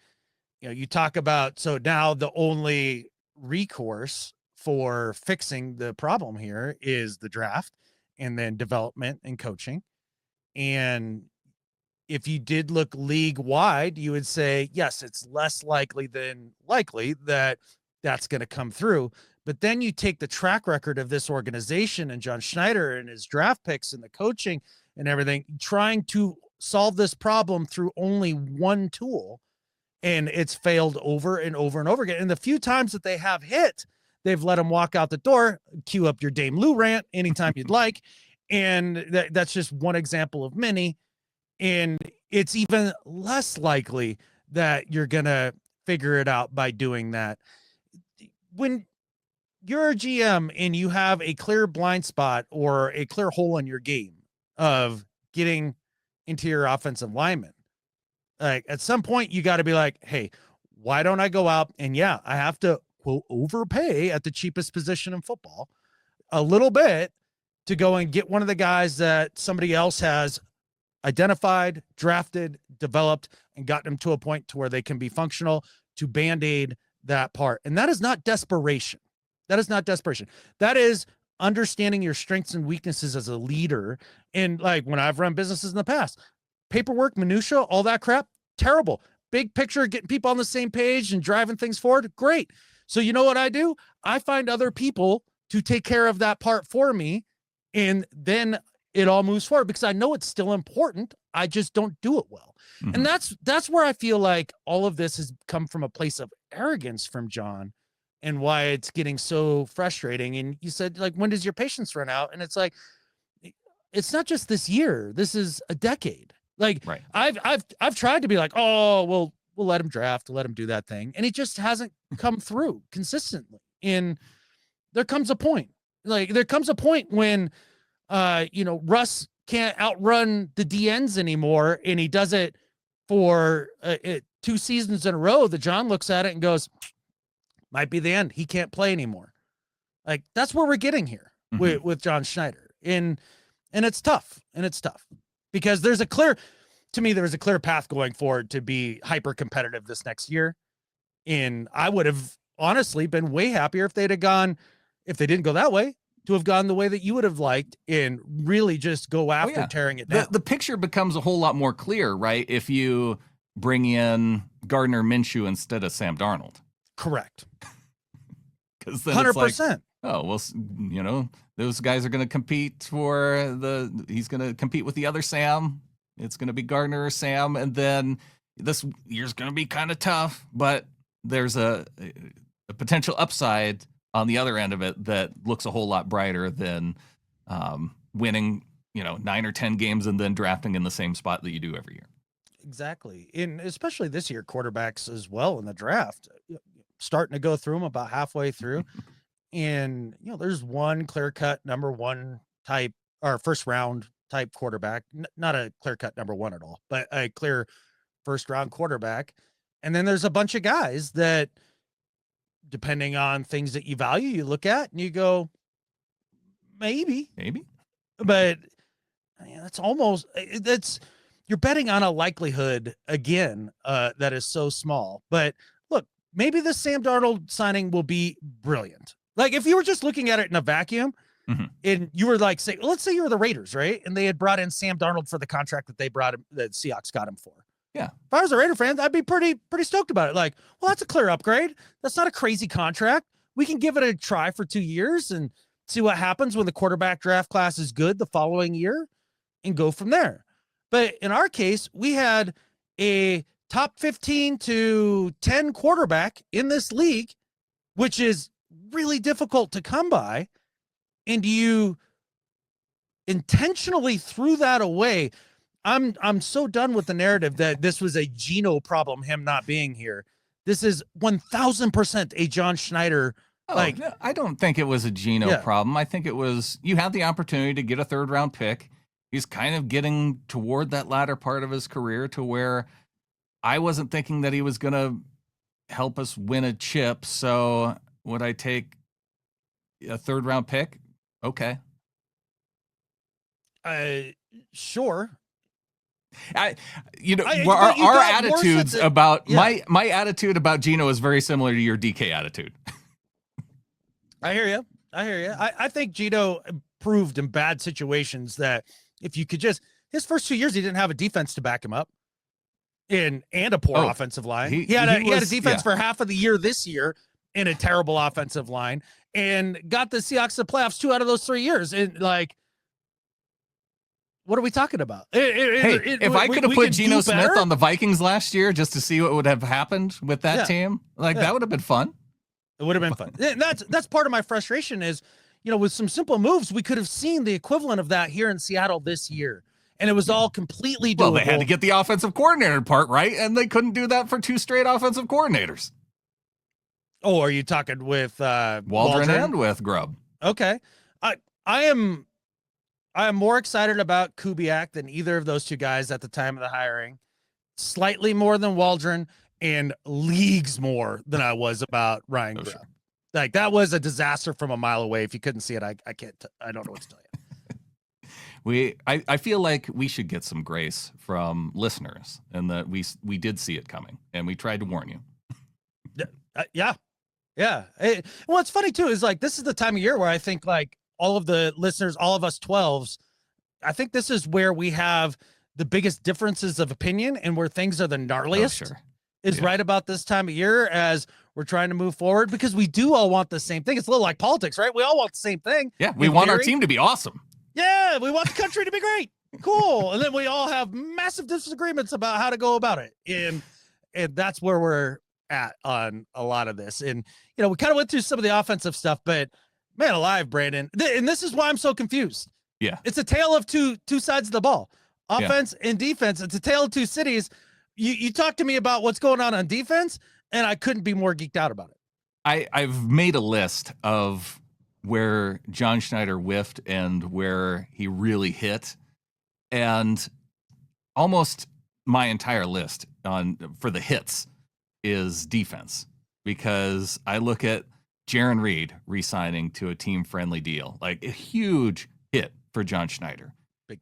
you talk about, so now the only recourse for fixing the problem here is the draft, and then development and coaching. And if you did look league wide, you would say, yes, it's less likely than likely that that's going to come through. But then you take the track record of this organization and John Schneider and his draft picks and the coaching and everything, trying to solve this problem through only one tool. And it's failed over and over and over again. And the few times that they have hit, they've let him walk out the door. Cue up your Dame Lou rant anytime you'd like. And that's just one example of many. And it's even less likely that you're going to figure it out by doing that. When you're a GM and you have a clear blind spot or a clear hole in your game of getting into your offensive lineman, like at some point you got to be like, hey, why don't I go out and I have to, quote, overpay at the cheapest position in football a little bit to go and get one of the guys that somebody else has identified, drafted, developed, and gotten them to a point to where they can be functional to Band-Aid that part. And that is not desperation. That is not desperation. That is understanding your strengths and weaknesses as a leader. And like when I've run businesses in the past, paperwork, minutia, all that crap, terrible. Big picture, getting people on the same page and driving things forward, great. So you know what I do? I find other people to take care of that part for me, and then it all moves forward because I know it's still important. I just don't do it well. Mm-hmm. And that's where I feel like all of this has come from a place of arrogance from John, and why it's getting so frustrating. And you said, like, when does your patience run out? And it's like, it's not just this year. This is a decade. Like, right. I've tried to be like, oh, well, we'll let him draft, we'll let him do that thing. And it just hasn't come through consistently. And there comes a point when, Russ can't outrun the DNs anymore. And he does it for 2 seasons in a row that John looks at it and goes, might be the end. He can't play anymore. Like, that's where we're getting here with John Schneider. And it's tough. And it's tough because there's a clear path going forward to be hyper competitive this next year. And I would have honestly been way happier if they didn't go that way. to have gone the way that you would have liked and really just go after tearing it down. The picture becomes a whole lot more clear, right? If you bring in Gardner Minshew instead of Sam Darnold. Correct. Because then 100%. it's like, oh, well, you know, those guys are going to compete he's going to compete with the other Sam. It's going to be Gardner or Sam. And then this year's going to be kind of tough, but there's a potential upside on the other end of it that looks a whole lot brighter than winning, 9 or 10 games and then drafting in the same spot that you do every year. Exactly. And especially this year, quarterbacks as well in the draft, starting to go through them about halfway through. And, there's one clear-cut number one type or first round type quarterback, not a clear-cut number one at all, but a clear first round quarterback. And then there's a bunch of guys that, depending on things that you value, you look at and you go, maybe, but you're betting on a likelihood again, that is so small. But look, maybe the Sam Darnold signing will be brilliant. Like if you were just looking at it in a vacuum and you were like, let's say you were the Raiders, right? And they had brought in Sam Darnold for the contract that the Seahawks got him for. Yeah. If I was a Raider fan, I'd be pretty stoked about it. Like, well, that's a clear upgrade. That's not a crazy contract. We can give it a try for 2 years and see what happens when the quarterback draft class is good the following year and go from there. But in our case, we had a top 15 to 10 quarterback in this league, which is really difficult to come by. And you intentionally threw that away. I'm so done with the narrative that this was a Geno problem, him not being here. This is 1000% a John Schneider. I don't think it was a Geno problem. I think it was, you had the opportunity to get a 3rd round pick. He's kind of getting toward that latter part of his career to where I wasn't thinking that he was going to help us win a chip. So would I take a 3rd round pick? Okay. Sure. Our attitudes about my attitude about Geno is very similar to your DK attitude. I hear you. I think Geno proved in bad situations that if you could his first 2 years, he didn't have a defense to back him up and a poor offensive line. He had a defense for half of the year this year and a terrible offensive line and got the Seahawks to the playoffs 2 out of those 3 years. And what are we talking about? If I could have put Geno Smith on the Vikings last year just to see what would have happened with that team, that would have been fun. It would have been fun. That's part of my frustration is, with some simple moves, we could have seen the equivalent of that here in Seattle this year. And it was all completely doable. Well, they had to get the offensive coordinator part right, and they couldn't do that for 2 straight offensive coordinators. Oh, are you talking with Waldron and with Grubb? Okay. I am more excited about Kubiak than either of those two guys at the time of the hiring. Slightly more than Waldron and leagues more than I was about Ryan Grubb. Sure. Like that was a disaster from a mile away. If you couldn't see it, I don't know what to tell you. I feel like we should get some grace from listeners and that we did see it coming and we tried to warn you. Yeah. What's funny too is like this is the time of year where I think like all of the listeners, all of us 12s, I think this is where we have the biggest differences of opinion and where things are the gnarliest right about this time of year as we're trying to move forward because we do all want the same thing. It's a little like politics, right? We all want the same thing. Yeah. We want our team to be awesome. Yeah. We want the country to be great. Cool. And then we all have massive disagreements about how to go about it. And that's where we're at on a lot of this. And, we kind of went through some of the offensive stuff, but man alive, Brandon. And this is why I'm so confused. Yeah. It's a tale of two sides of the ball, offense and defense. It's a tale of two cities. You talk to me about what's going on defense, and I couldn't be more geeked out about it. I've made a list of where John Schneider whiffed and where he really hit. And almost my entire list for the hits is defense, because I look at Jaron Reed re-signing to a team-friendly deal, like a huge hit for John Schneider.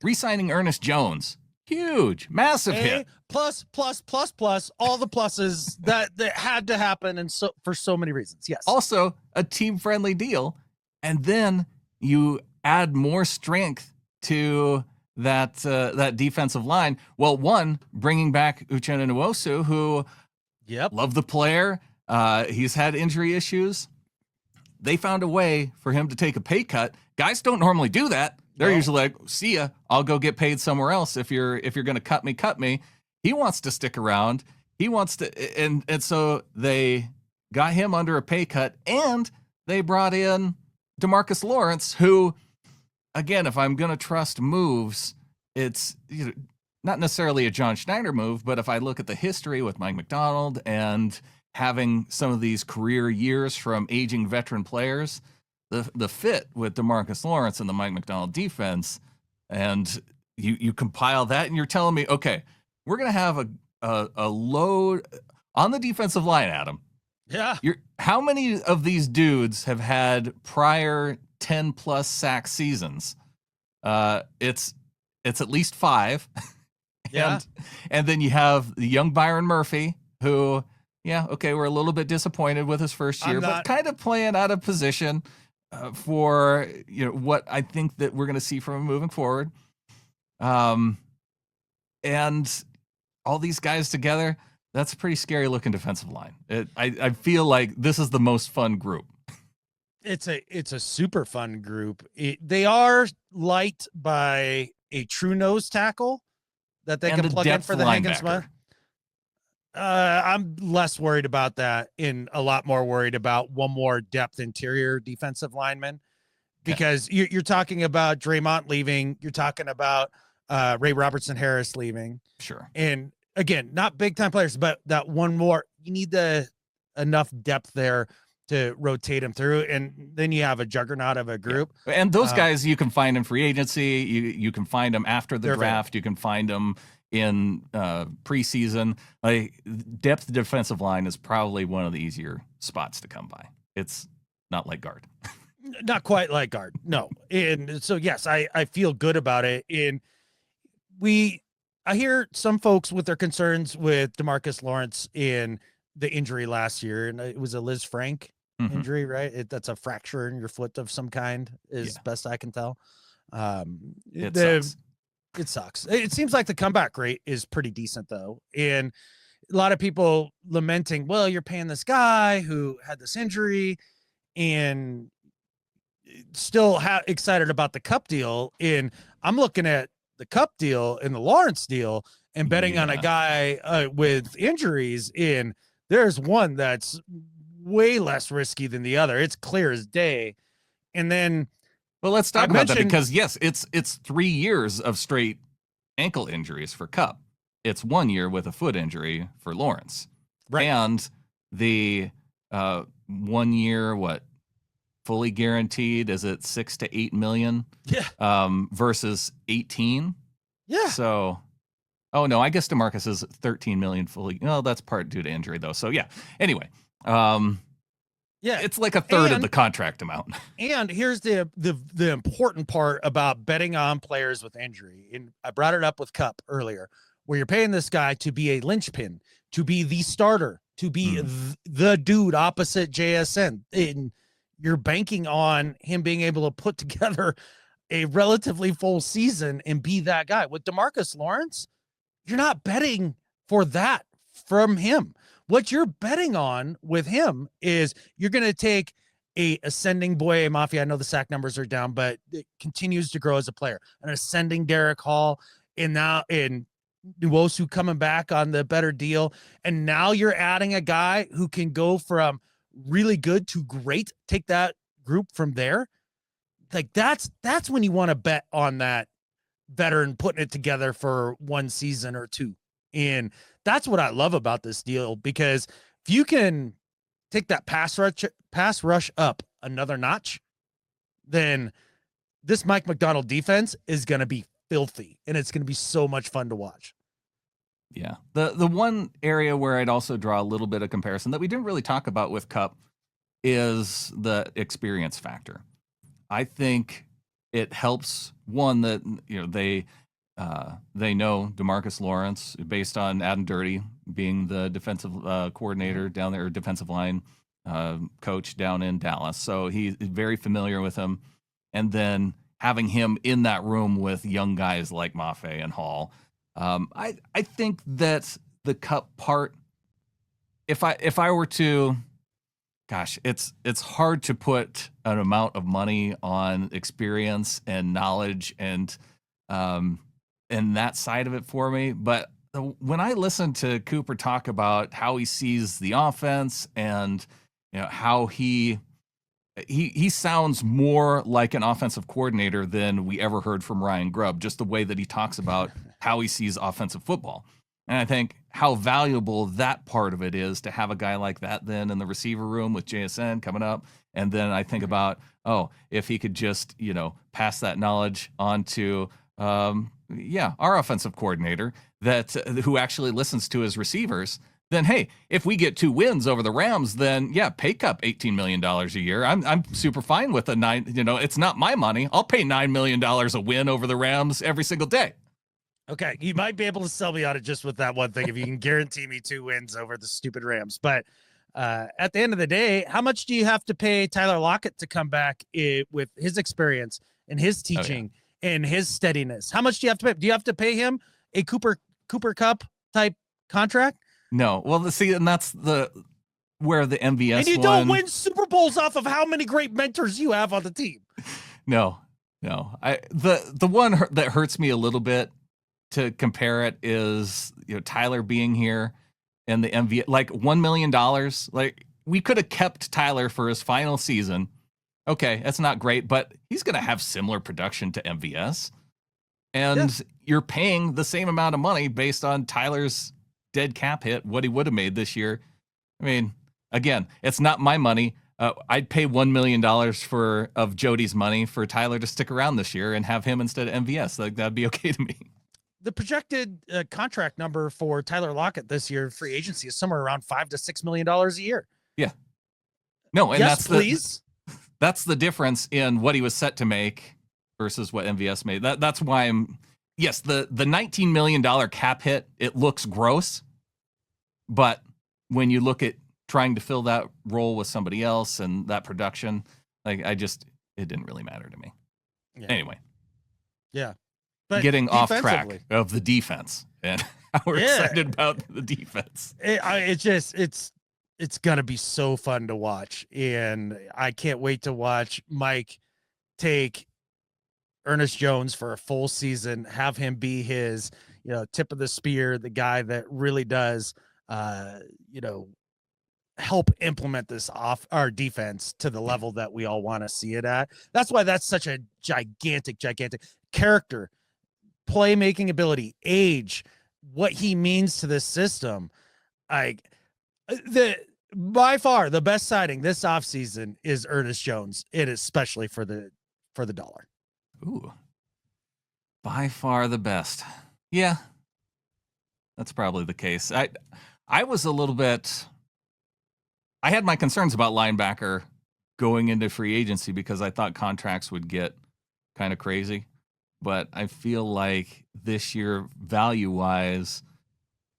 Re-signing Ernest Jones, huge, massive hit. Plus, all the pluses that had to happen, and so for so many reasons. Yes. Also, a team-friendly deal, and then you add more strength to that defensive line. Well, one, bringing back Uchenna Nwosu, who love the player. He's had injury issues. They found a way for him to take a pay cut. Guys don't normally do that. They're usually like, see ya, I'll go get paid somewhere else. If you're going to cut me. He wants to stick around. He wants to, and so they got him under a pay cut, and they brought in DeMarcus Lawrence, who, again, if I'm going to trust moves, it's not necessarily a John Schneider move, but if I look at the history with Mike Macdonald and having some of these career years from aging veteran players, the fit with DeMarcus Lawrence and the Mike Macdonald defense, and you compile that, and you're telling me, okay, we're going to have a load on the defensive line, Adam. Yeah. How many of these dudes have had prior 10+ sack seasons? It's at least 5. Yeah. And then you have the young Byron Murphy, who, we're a little bit disappointed with his first year, but kind of playing out of position for what I think that we're going to see from him moving forward. And all these guys together, that's a pretty scary looking defensive line. I feel like this is the most fun group. It's a super fun group. They are light by a true nose tackle that they can plug in for the Hankins. I'm less worried about that, and a lot more worried about one more depth interior defensive lineman, because you're talking about Draymond leaving. You're talking about Ray Robertson Harris leaving. Sure. And again, not big time players, but that one more, you need enough depth there to rotate them through. And then you have a juggernaut of a group. Yeah. And those guys, you can find in free agency. You can find them after the draft. You can find them in preseason. Like, depth defensive line is probably one of the easier spots to come by. It's not like guard. Not quite like guard. No. And so, yes, I feel good about it. And I hear some folks with their concerns with DeMarcus Lawrence in the injury last year, and it was a Liz Frank injury, right? That's a fracture in your foot of some kind, best I can tell. It sucks. It seems like the comeback rate is pretty decent, though. And a lot of people lamenting, well, you're paying this guy who had this injury and still excited about the Kupp deal. And I'm looking at the Kupp deal and the Lawrence deal and betting on a guy with injuries. And there's one that's way less risky than the other. It's clear as day. And then, well, let's talk about that, because yes, it's 3 years of straight ankle injuries for Kupp. It's 1 year with a foot injury for Lawrence. Right. And the 1 year, fully guaranteed, is it 6 to 8 million? Yeah. Versus 18. Yeah. So, oh no, I guess DeMarcus is 13 million fully. No, that's part due to injury though. So yeah. Anyway, yeah, it's like a third of the contract amount. And here's the important part about betting on players with injury. And I brought it up with Kupp earlier, where you're paying this guy to be a linchpin, to be the starter, to be the dude opposite JSN. And you're banking on him being able to put together a relatively full season and be that guy. With DeMarcus Lawrence, you're not betting for that from him. What you're betting on with him is you're going to take a ascending Boye Mafia. I know the sack numbers are down, but it continues to grow as a player. An ascending Derek Hall, and now in Nwosu coming back on the better deal. And now you're adding a guy who can go from really good to great, take that group from there. Like that's when you want to bet on that veteran putting it together for one season or two. And that's what I love about this deal, because if you can take that pass rush up another notch, then this Mike Macdonald defense is going to be filthy, and it's going to be so much fun to watch. Yeah. The one area where I'd also draw a little bit of comparison that we didn't really talk about with Kupp is the experience factor. I think it helps, one, that they know DeMarcus Lawrence based on Adam Dirty being the defensive coordinator down there, or defensive line coach down in Dallas. So he's very familiar with him. and then having him in that room with young guys like Mafe and Hall. I think that the Kupp part, if I were to, gosh, it's hard to put an amount of money on experience and knowledge and that side of it for me. But when I listen to Cooper talk about how he sees the offense and how he sounds more like an offensive coordinator than we ever heard from Ryan Grubb, just the way that he talks about how he sees offensive football. And I think how valuable that part of it is to have a guy like that then in the receiver room with JSN coming up. And then I think about, if he could just, pass that knowledge on to, our offensive coordinator who actually listens to his receivers, then, hey, if we get 2 wins over the Rams, then pay Kupp $18 million a year. I'm super fine with it's not my money. I'll pay $9 million a win over the Rams every single day. Okay, you might be able to sell me on it just with that one thing if you can guarantee me 2 wins over the stupid Rams. But at the end of the day, how much do you have to pay Tyler Lockett to come back with his experience and his teaching and his steadiness? How much do you have to pay? Do you have to pay him a Cooper Kupp type contract? No. Well, see, and that's where the MVS and you don't win Super Bowls off of how many great mentors you have on the team. No. The one that hurts me a little bit to compare it is Tyler being here and the MVS, like $1 million. Like, we could have kept Tyler for his final season. Okay, that's not great, but he's going to have similar production to MVS. And you're paying the same amount of money based on Tyler's dead cap hit, what he would have made this year. I mean, again, it's not my money. I'd pay $1 million of Jody's money for Tyler to stick around this year and have him instead of MVS. Like, that'd be okay to me. The projected contract number for Tyler Lockett this year, free agency, is somewhere around $5 to $6 million a year. Yeah. No, and that's the difference in what he was set to make versus what MVS made. That's why the $19 million cap hit, it looks gross, but when you look at trying to fill that role with somebody else and that production, like, it didn't really matter to me. Yeah. Anyway. Yeah. But getting off track of the defense, and we're excited about the defense. It's gonna be so fun to watch, and I can't wait to watch Mike take Ernest Jones for a full season, have him be his tip of the spear, the guy that really does help implement this our defense to the level that we all want to see it at. That's why that's such a gigantic character, playmaking ability, age, what he means to this system. By far the best signing this offseason is Ernest Jones. It is especially for the dollar. Ooh, by far the best. Yeah, that's probably the case. I was a little bit. I had my concerns about linebacker going into free agency because I thought contracts would get kind of crazy. But I feel like this year, value-wise,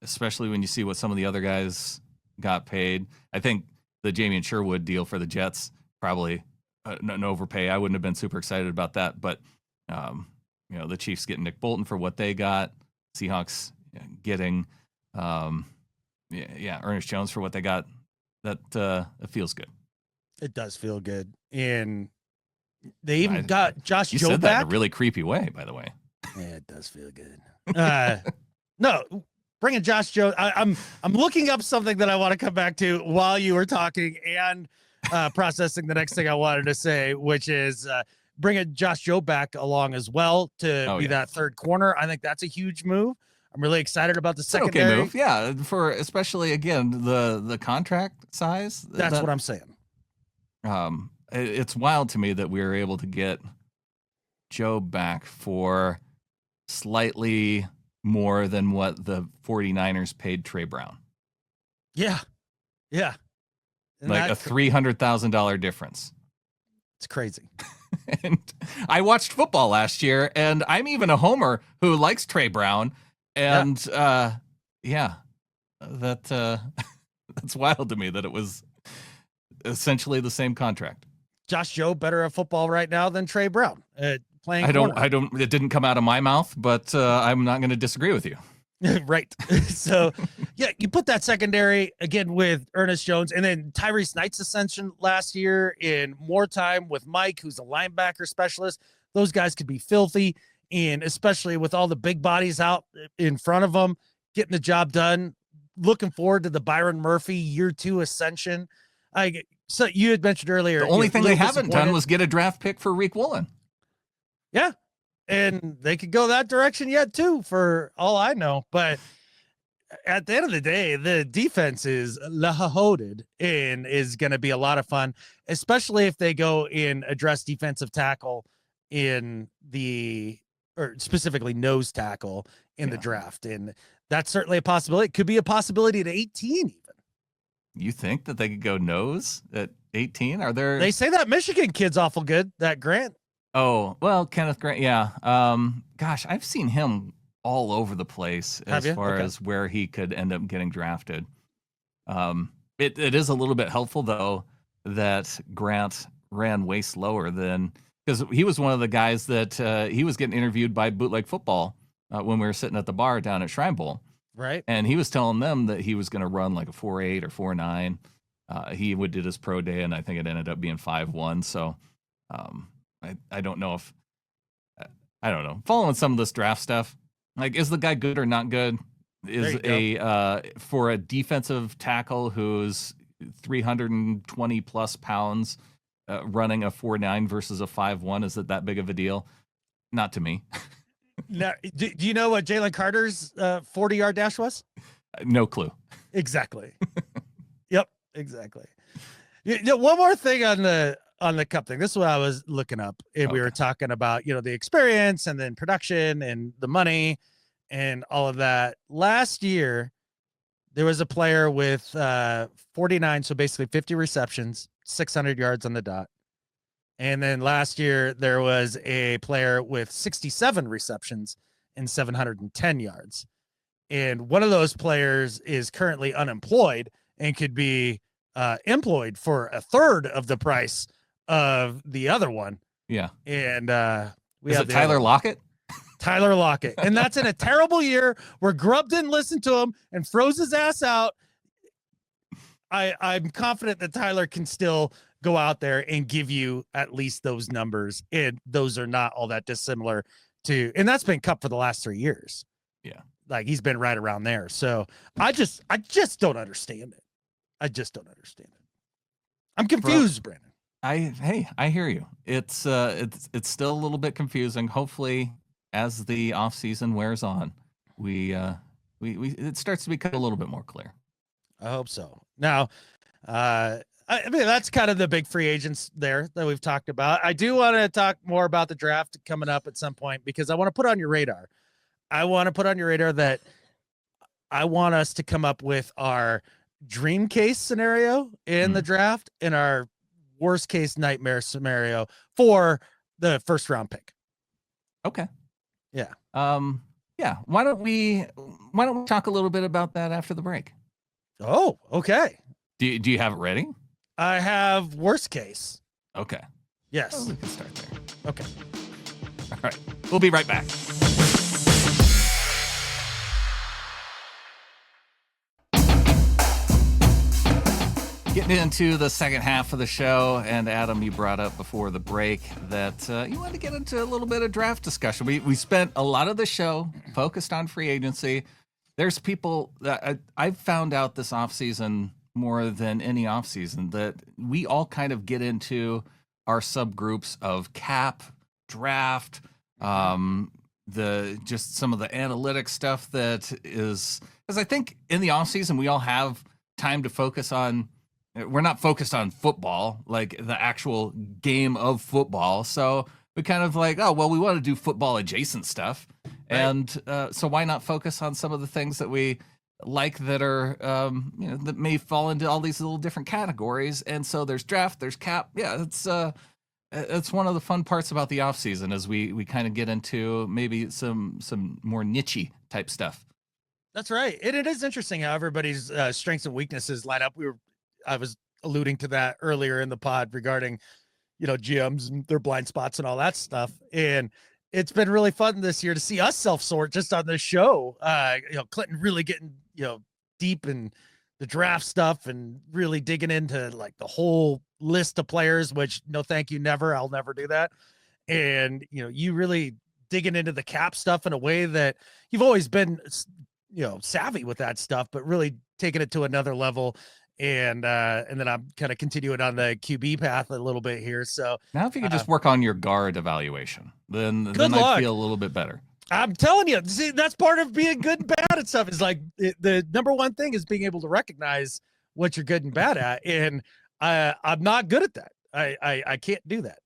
especially when you see what some of the other guys got paid, I think the Jamie Sherwood deal for the Jets, probably an overpay. I wouldn't have been super excited about that. But, the Chiefs getting Nick Bolton for what they got, Seahawks getting, Ernest Jones for what they got, that it feels good. It does feel good. And they even got Josh Joe said back that in a really creepy way, by the way. Yeah, it does feel good. No, bringing Josh Joe. I'm looking up something that I want to come back to while you were talking and processing the next thing I wanted to say, which is bringing Josh Joe back along as well to be that third corner. I think that's a huge move. I'm really excited about the secondary. Okay move, yeah, for especially again the contract size. That's what I'm saying. It's wild to me that we were able to get Joe back for slightly more than what the 49ers paid Trey Brown. Yeah. Yeah. And like a $300,000 difference. It's crazy. And I watched football last year, and I'm even a homer who likes Trey Brown. And that's wild to me that it was essentially the same contract. Josh Jobe better at football right now than Trey Brown playing? I don't. It didn't come out of my mouth, but I'm not going to disagree with you. Right. So, yeah, you put that secondary again with Ernest Jones and then Tyrese Knight's ascension last year in more time with Mike, who's a linebacker specialist. Those guys could be filthy. And especially with all the big bodies out in front of them, getting the job done. Looking forward to the Byron Murphy year 2 ascension. So you had mentioned earlier. The only thing they haven't done was get a draft pick for Reek Woolen. Yeah. And they could go that direction yet too, for all I know. But at the end of the day, the defense is loaded and is going to be a lot of fun, especially if they go and address defensive tackle or specifically nose tackle in the draft. And that's certainly a possibility. It could be a possibility at 18 even. You think that they could go nose at 18? They say that Michigan kid's awful good, that Grant. Oh, well, Kenneth Grant, yeah. Gosh, I've seen him all over the place as far as where he could end up getting drafted. It is a little bit helpful, though, that Grant ran way slower than, because he was one of the guys that he was getting interviewed by Bootleg Football when we were sitting at the bar down at Shrine Bowl. Right. And he was telling them that he was going to run like a 4.8 or 4.9. He did his pro day, and I think it ended up being 5.1. So, I don't know if I don't know. Following some of this draft stuff, like, is the guy good or not good? Is for a defensive tackle who's 320 plus pounds running a 4.9 versus a 5.1, is it that big of a deal? Not to me. Now, do you know what Jalen Carter's 40-yard dash was? No clue. Exactly. Yep, exactly. One more thing on the Kupp thing. This is what I was looking up, and we were talking about, the experience and then production and the money and all of that. Last year, there was a player with 49, so basically 50 receptions, 600 yards on the dot. And then last year, there was a player with 67 receptions and 710 yards. And one of those players is currently unemployed and could be employed for a third of the price of the other one. Yeah. And is it Tyler Lockett? Tyler Lockett. And that's in a terrible year where Grubb didn't listen to him and froze his ass out. I'm confident that Tyler can still go out there and give you at least those numbers. And those are not all that dissimilar to, and that's been Kupp for the last 3 years. Yeah. Like, he's been right around there. So I just don't understand it. I just don't understand it. I'm confused, Brandon. I hear you. It's still a little bit confusing. Hopefully, as the off season wears on, we it starts to become a little bit more clear. I hope so. Now, I mean, that's kind of the big free agents there that we've talked about. I do want to talk more about the draft coming up at some point, because I want to put on your radar. I want to put on your radar that I want us to come up with our dream case scenario in the draft and our worst case nightmare scenario for the first round pick. Okay. Yeah. Yeah. Why don't we talk a little bit about that after the break? Oh, okay. Do you have it ready? I have worst case. Okay. Yes. Well, we can start there. Okay. All right. We'll be right back. Getting into the second half of the show, and Adam, you brought up before the break that you wanted to get into a little bit of draft discussion. We spent a lot of the show focused on free agency. There's people that I've found out this offseason more than any offseason that we all kind of get into our subgroups of cap, draft, just some of the analytics stuff that is, because I think in the offseason we all have time to focus on. We're not focused on football, like the actual game of football. So we kind of like, oh, well, we want to do football adjacent stuff. Right. And so why not focus on some of the things that we like that are, that may fall into all these little different categories. And so there's draft, there's cap. Yeah, it's one of the fun parts about the off season is we kind of get into maybe some more niche-y type stuff. That's right. And it is interesting how everybody's strengths and weaknesses line up. I was alluding to that earlier in the pod regarding, GMs and their blind spots and all that stuff. And it's been really fun this year to see us self-sort just on this show. Clinton really getting, deep in the draft stuff and really digging into like the whole list of players, which no, thank you. Never, I'll never do that. And, you really digging into the cap stuff in a way that you've always been, savvy with that stuff, but really taking it to another level. And then I'm kind of continuing on the QB path a little bit here. So now if you could just work on your guard evaluation, then luck. I'd feel a little bit better. I'm telling you, see, that's part of being good and bad at stuff. Is like the number one thing is being able to recognize what you're good and bad at. And I'm not good at that. I can't do that.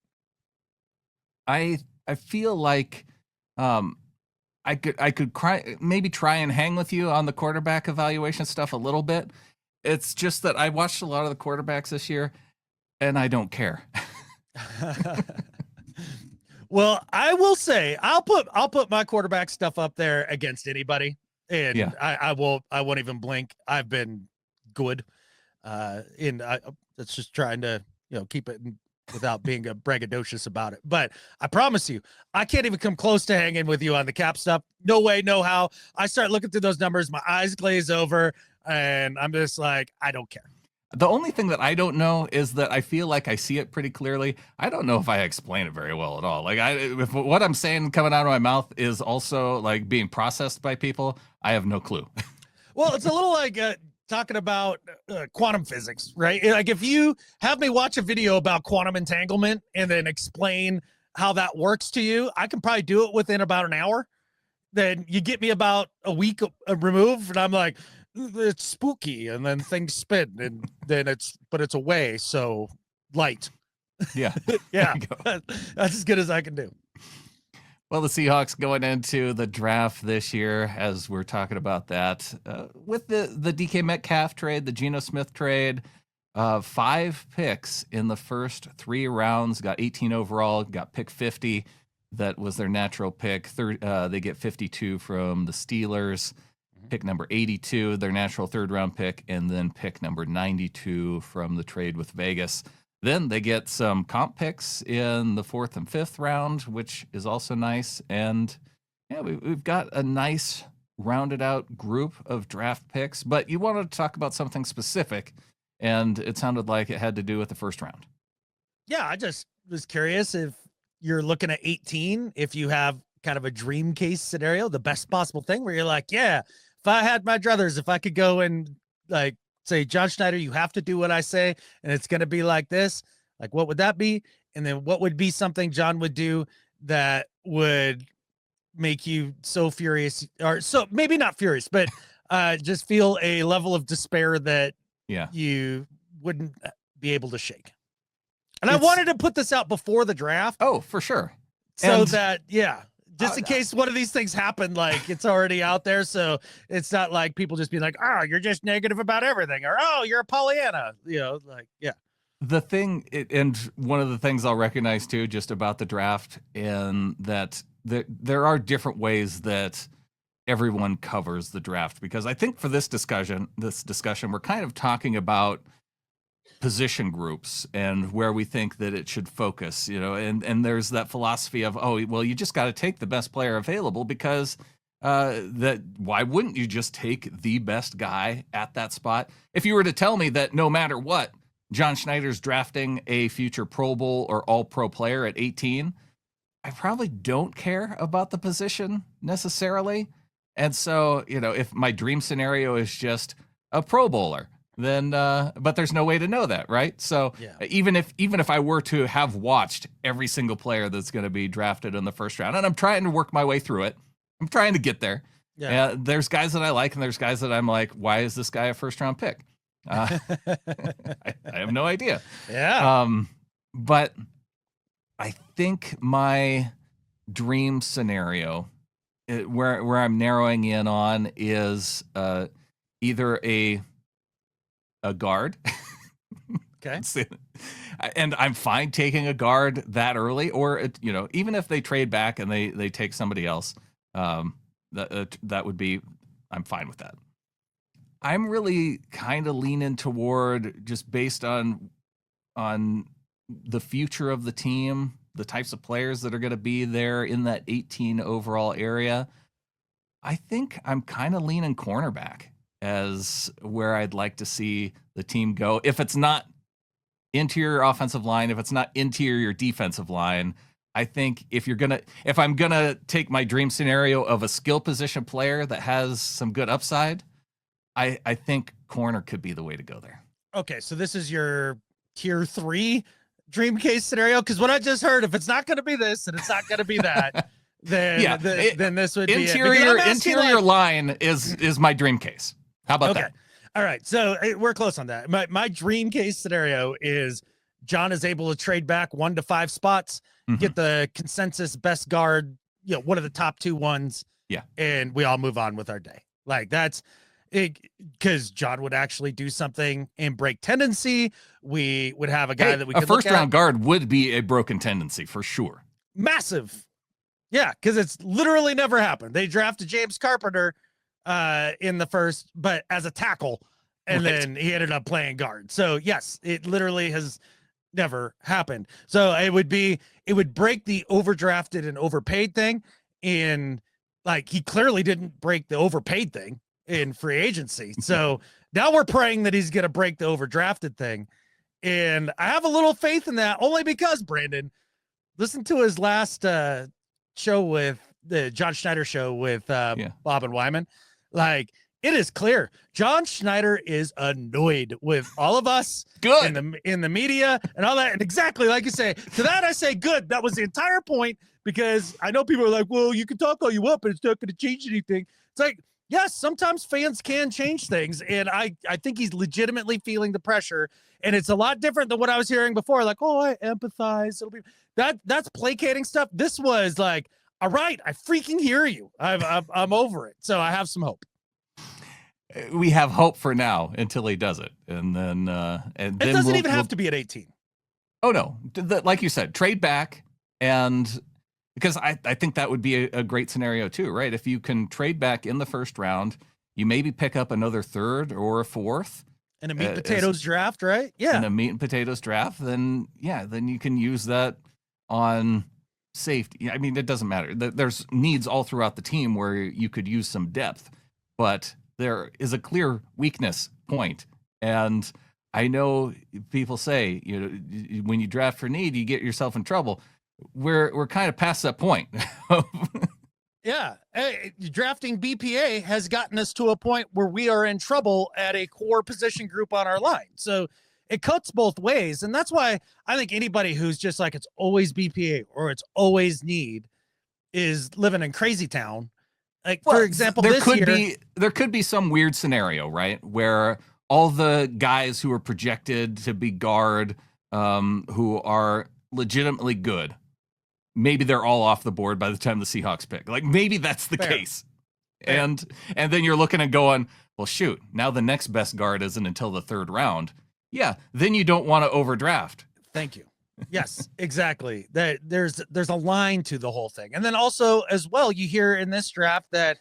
I feel like I could maybe try and hang with you on the quarterback evaluation stuff a little bit. It's just that I watched a lot of the quarterbacks this year and I don't care. Well, I will say I'll put my quarterback stuff up there against anybody. And yeah. I won't even blink. I've been good. It's just trying to, keep it without being a braggadocious about it. But I promise you, I can't even come close to hanging with you on the cap stuff. No way, no how. I start looking through those numbers, my eyes glaze over, and I'm just like, I don't care. The only thing that I don't know is that I feel like I see it pretty clearly. I don't know if I explain it very well at all. Like if what I'm saying coming out of my mouth is also like being processed by people, I have no clue. Well, it's a little like talking about quantum physics, right? Like if you have me watch a video about quantum entanglement and then explain how that works to you, I can probably do it within about an hour. Then you get me about a week removed and I'm like, it's spooky, and then things spin, and then it's away. So light. Yeah. Yeah. That's as good as I can do. Well, the Seahawks going into the draft this year, as we're talking about that, with the DK Metcalf trade, the Geno Smith trade, 5 picks in the first 3 rounds, got 18 overall, got pick 50. That was their natural pick. They get 52 from the Steelers. Pick number 82, their natural 3rd round pick, and then pick number 92 from the trade with Vegas. Then they get some comp picks in the 4th and 5th round, which is also nice. And yeah, we've got a nice rounded out group of draft picks, but you wanted to talk about something specific, and it sounded like it had to do with the 1st round. Yeah, I just was curious if you're looking at 18, if you have kind of a dream case scenario, the best possible thing where you're like, yeah, if I had my druthers, if I could go and like say, John Schneider, you have to do what I say, and it's going to be like this, like, what would that be? And then what would be something John would do that would make you so furious, or so maybe not furious, but just feel a level of despair that you wouldn't be able to shake. And I wanted to put this out before the draft. Oh, for sure. So that, just in case one of these things happen, like it's already out there. So it's not like people just being like, oh, you're just negative about everything, or, oh, you're a Pollyanna, The thing, and one of the things I'll recognize too, just about the draft, and that there are different ways that everyone covers the draft, because I think for this discussion, we're kind of talking about position groups and where we think that it should focus, and there's that philosophy of, oh, well, you just got to take the best player available, because why wouldn't you just take the best guy at that spot? If you were to tell me that no matter what, John Schneider's drafting a future Pro Bowl or All-Pro player at 18, I probably don't care about the position necessarily. And so, if my dream scenario is just a Pro Bowler, then but there's no way to know that, right? So even if I were to have watched every single player that's going to be drafted in the 1st round, and I'm trying to work my way through it, I'm trying to get there. There's guys that I like, and there's guys that I'm like, why is this guy a 1st round pick? I have no idea. But I think my dream scenario, where I'm narrowing in on, is either a guard. Okay. And I'm fine taking a guard that early, or even if they trade back and they take somebody else, that would be, I'm fine with that. I'm really kind of leaning toward, just based on the future of the team, the types of players that are going to be there in that 18 overall area, I think I'm kind of leaning cornerback as where I'd like to see the team go. If it's not interior offensive line, if it's not interior defensive line, I think if I'm gonna take my dream scenario of a skill position player that has some good upside, I think corner could be the way to go there. Okay, so this is your tier 3 dream case scenario, because what I just heard, if it's not going to be this and it's not going to be that, then then this would be interior line is my dream case. How about that? All right, so we're close on that. My dream case scenario is John is able to trade back 1 to 5 spots, get the consensus best guard, one of the top 2 ones, and we all move on with our day. Like that's it, because John would actually do something and break tendency. We would have a guy that we could a first round guard would be a broken tendency for sure. Massive. Yeah, because it's literally never happened. They drafted James Carpenter in the first, but as a tackle, and then he ended up playing guard. So yes, it literally has never happened. So it would break the overdrafted and overpaid thing. And like, he clearly didn't break the overpaid thing in free agency. So now we're praying that he's going to break the overdrafted thing. And I have a little faith in that, only because, Brandon, listen to his last show with the John Schneider show with Bob and Wyman. Like, it is clear John Schneider is annoyed with all of us in the media and all that. And exactly like you say, to that I say good. That was the entire point, because I know people are like, well, you can talk all you want, but it's not going to change anything. It's like, yes, sometimes fans can change things. And I think he's legitimately feeling the pressure. And it's a lot different than what I was hearing before. Like, oh, I empathize. It'll be that's placating stuff. This was like, all right, I freaking hear you. I'm over it. So I have some hope. We have hope for now until he does it. And then it doesn't even have to be at 18. Oh no. Like you said, trade back. And because I think that would be a great scenario too, right? If you can trade back in the first round, you maybe pick up another 3rd or a 4th. And a meat and potatoes draft, right? Yeah. And a meat and potatoes draft, then you can use that on safety. I mean, it doesn't matter. There's needs all throughout the team where you could use some depth, but there is a clear weakness point. And I know people say, when you draft for need, you get yourself in trouble. We're kind of past that point. Yeah. Drafting BPA has gotten us to a point where we are in trouble at a core position group on our line. So it cuts both ways. And that's why I think anybody who's just like, it's always BPA or it's always need is living in crazy town. Like, for example, there could be some weird scenario, right, where all the guys who are projected to be guard, who are legitimately good, maybe they're all off the board by the time the Seahawks pick. Like, maybe that's the case. Fair. And then you're looking and going, well, shoot, now the next best guard isn't until the 3rd round. Yeah, then you don't want to overdraft. Thank you. Yes, exactly. That there's a line to the whole thing. And then also as well, you hear in this draft that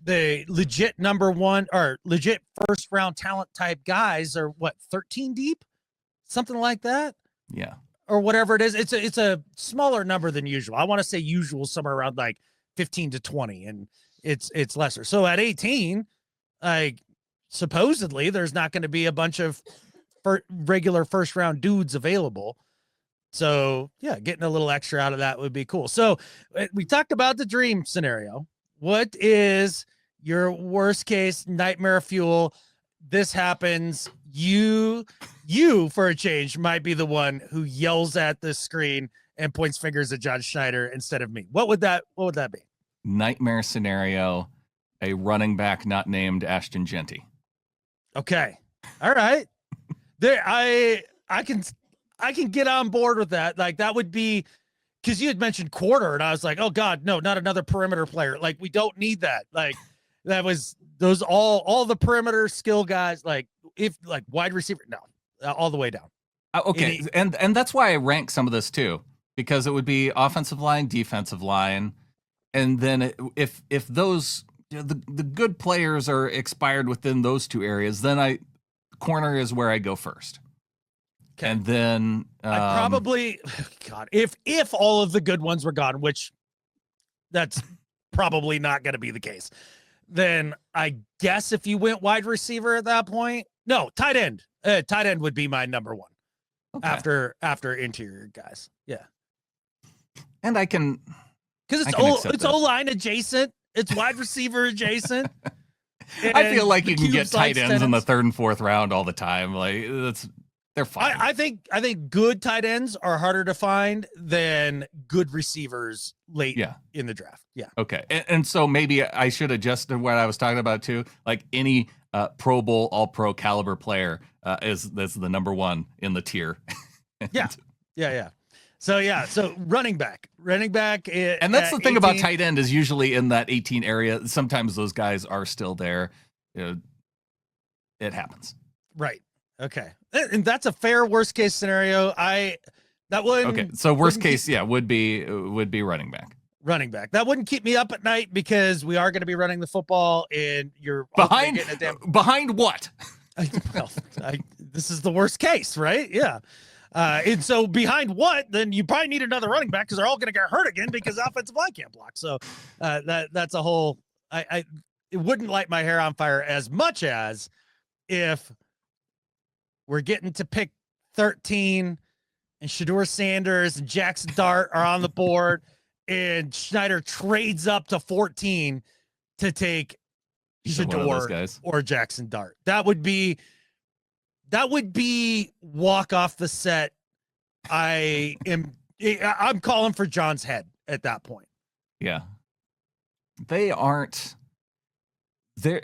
the legit number 1 or legit first round talent type guys are 13 deep, something like that. Yeah. Or whatever it is. It's a smaller number than usual. I want to say usual somewhere around like 15 to 20, and it's lesser. So at 18, like, supposedly there's not going to be a bunch of regular first round dudes available. So yeah, getting a little extra out of that would be cool. So we talked about the dream scenario. What is your worst case nightmare fuel? This happens. You for a change might be the one who yells at the screen and points fingers at John Schneider instead of me. What would that be? Nightmare scenario, a running back not named Ashton Genty. Okay. All right. I can get on board with that. Like, that would be, because you had mentioned quarter, and I was like, oh God, no, not another perimeter player. Like, we don't need that. Like, that was those all the perimeter skill guys. Like, if like wide receiver, no, all the way down. Okay, and that's why I rank some of this too, because it would be offensive line, defensive line, and then if those the good players are expired within those 2 areas, then corner is where I go first. Okay. And then I probably, God, if all of the good ones were gone, which that's probably not going to be the case, then I guess if you went wide receiver at that point, no, tight end. Tight end would be my number one after interior guys. Yeah. And I can, because it's O-line adjacent. It's wide receiver adjacent. I feel like you can get tight ends in the 3rd and 4th round all the time. Like they're fine. I think good tight ends are harder to find than good receivers late in the draft. Yeah. Okay. And so maybe I should adjust to what I was talking about too. Like any Pro Bowl, all pro caliber player is the number one in the tier. Yeah. So running back, and that's the thing 18. about tight end is usually in that 18 area. Sometimes those guys are still there. It happens. Right. Okay. And that's a fair worst case scenario. Okay. So worst case, would be running back. Running back. That wouldn't keep me up at night because we are going to be running the football and you're behind what? This is the worst case, right? Yeah. And so behind what, then you probably need another running back because they're all going to get hurt again because the offensive line can't block. So that's a whole, it wouldn't light my hair on fire as much as if we're getting to pick 13 and Shedeur Sanders and Jackson Dart are on the board and Schneider trades up to 14 to take Shedeur or Jackson Dart. That would be walk off the set. I'm calling for John's head at that point. Yeah. They aren't there.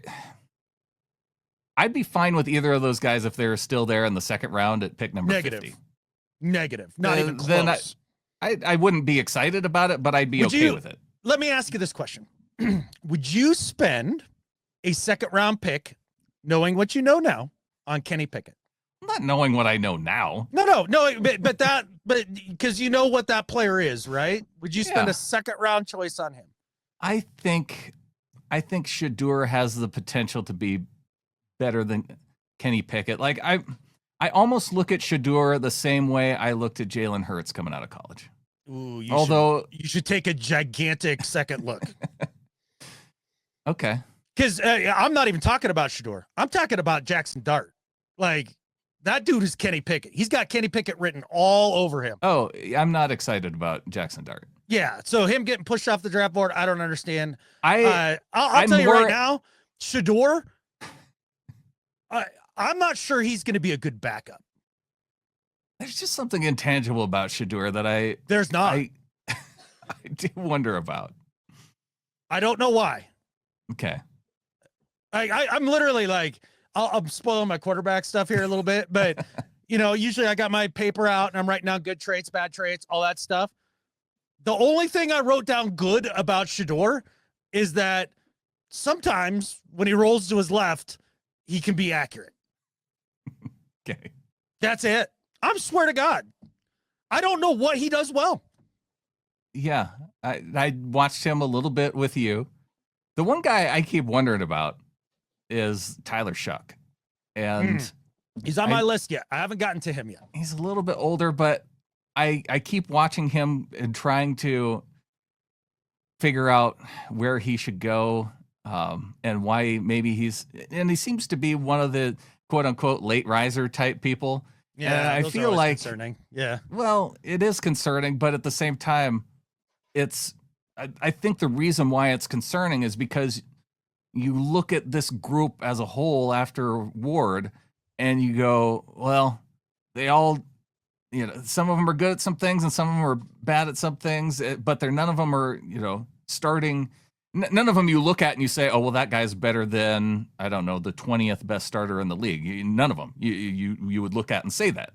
I'd be fine with either of those guys if they're still there in the 2nd round at pick number 50. Negative. Not even close. Then I wouldn't be excited about it, but I'd be okay with it. Let me ask you this question. Would you spend a 2nd round pick, knowing what you know now, on Kenny Pickett? Not knowing what I know now. No, but because you know what that player is, right? Would you spend a 2nd round choice on him? I think Shedeur has the potential to be better than Kenny Pickett. Like I almost look at Shedeur the same way I looked at Jalen Hurts coming out of college. Ooh, you should take a gigantic second look. Okay. Because I'm not even talking about Shedeur. I'm talking about Jackson Dart. Like, that dude is Kenny Pickett. He's got Kenny Pickett written all over him. Oh, I'm not excited about Jackson Dart. Yeah, so him getting pushed off the draft board, I don't understand. I'll tell you right now, Shedeur, I'm not sure he's going to be a good backup. There's just something intangible about Shedeur that There's not. I do wonder about. I don't know why. Okay. I'm literally like, I'm spoiling my quarterback stuff here a little bit, but usually I got my paper out and I'm writing down good traits, bad traits, all that stuff. The only thing I wrote down good about Shedeur is that sometimes when he rolls to his left, he can be accurate. Okay. That's it. I swear to God. I don't know what he does well. Yeah. I watched him a little bit with you. The one guy I keep wondering about is Tyler Shuck. And he's on my list yet. I haven't gotten to him yet. He's a little bit older, but I keep watching him and trying to figure out where he should go and why maybe he seems to be one of the quote unquote late riser type people. Yeah, I feel like concerning. Yeah. Well, it is concerning, but at the same time, I think the reason why it's concerning is because you look at this group as a whole after Ward and you go, well, they all, some of them are good at some things and some of them are bad at some things, but none of them are, starting. None of them you look at and you say, oh, well, that guy's better than, I don't know, the 20th best starter in the league. None of them you would look at and say that.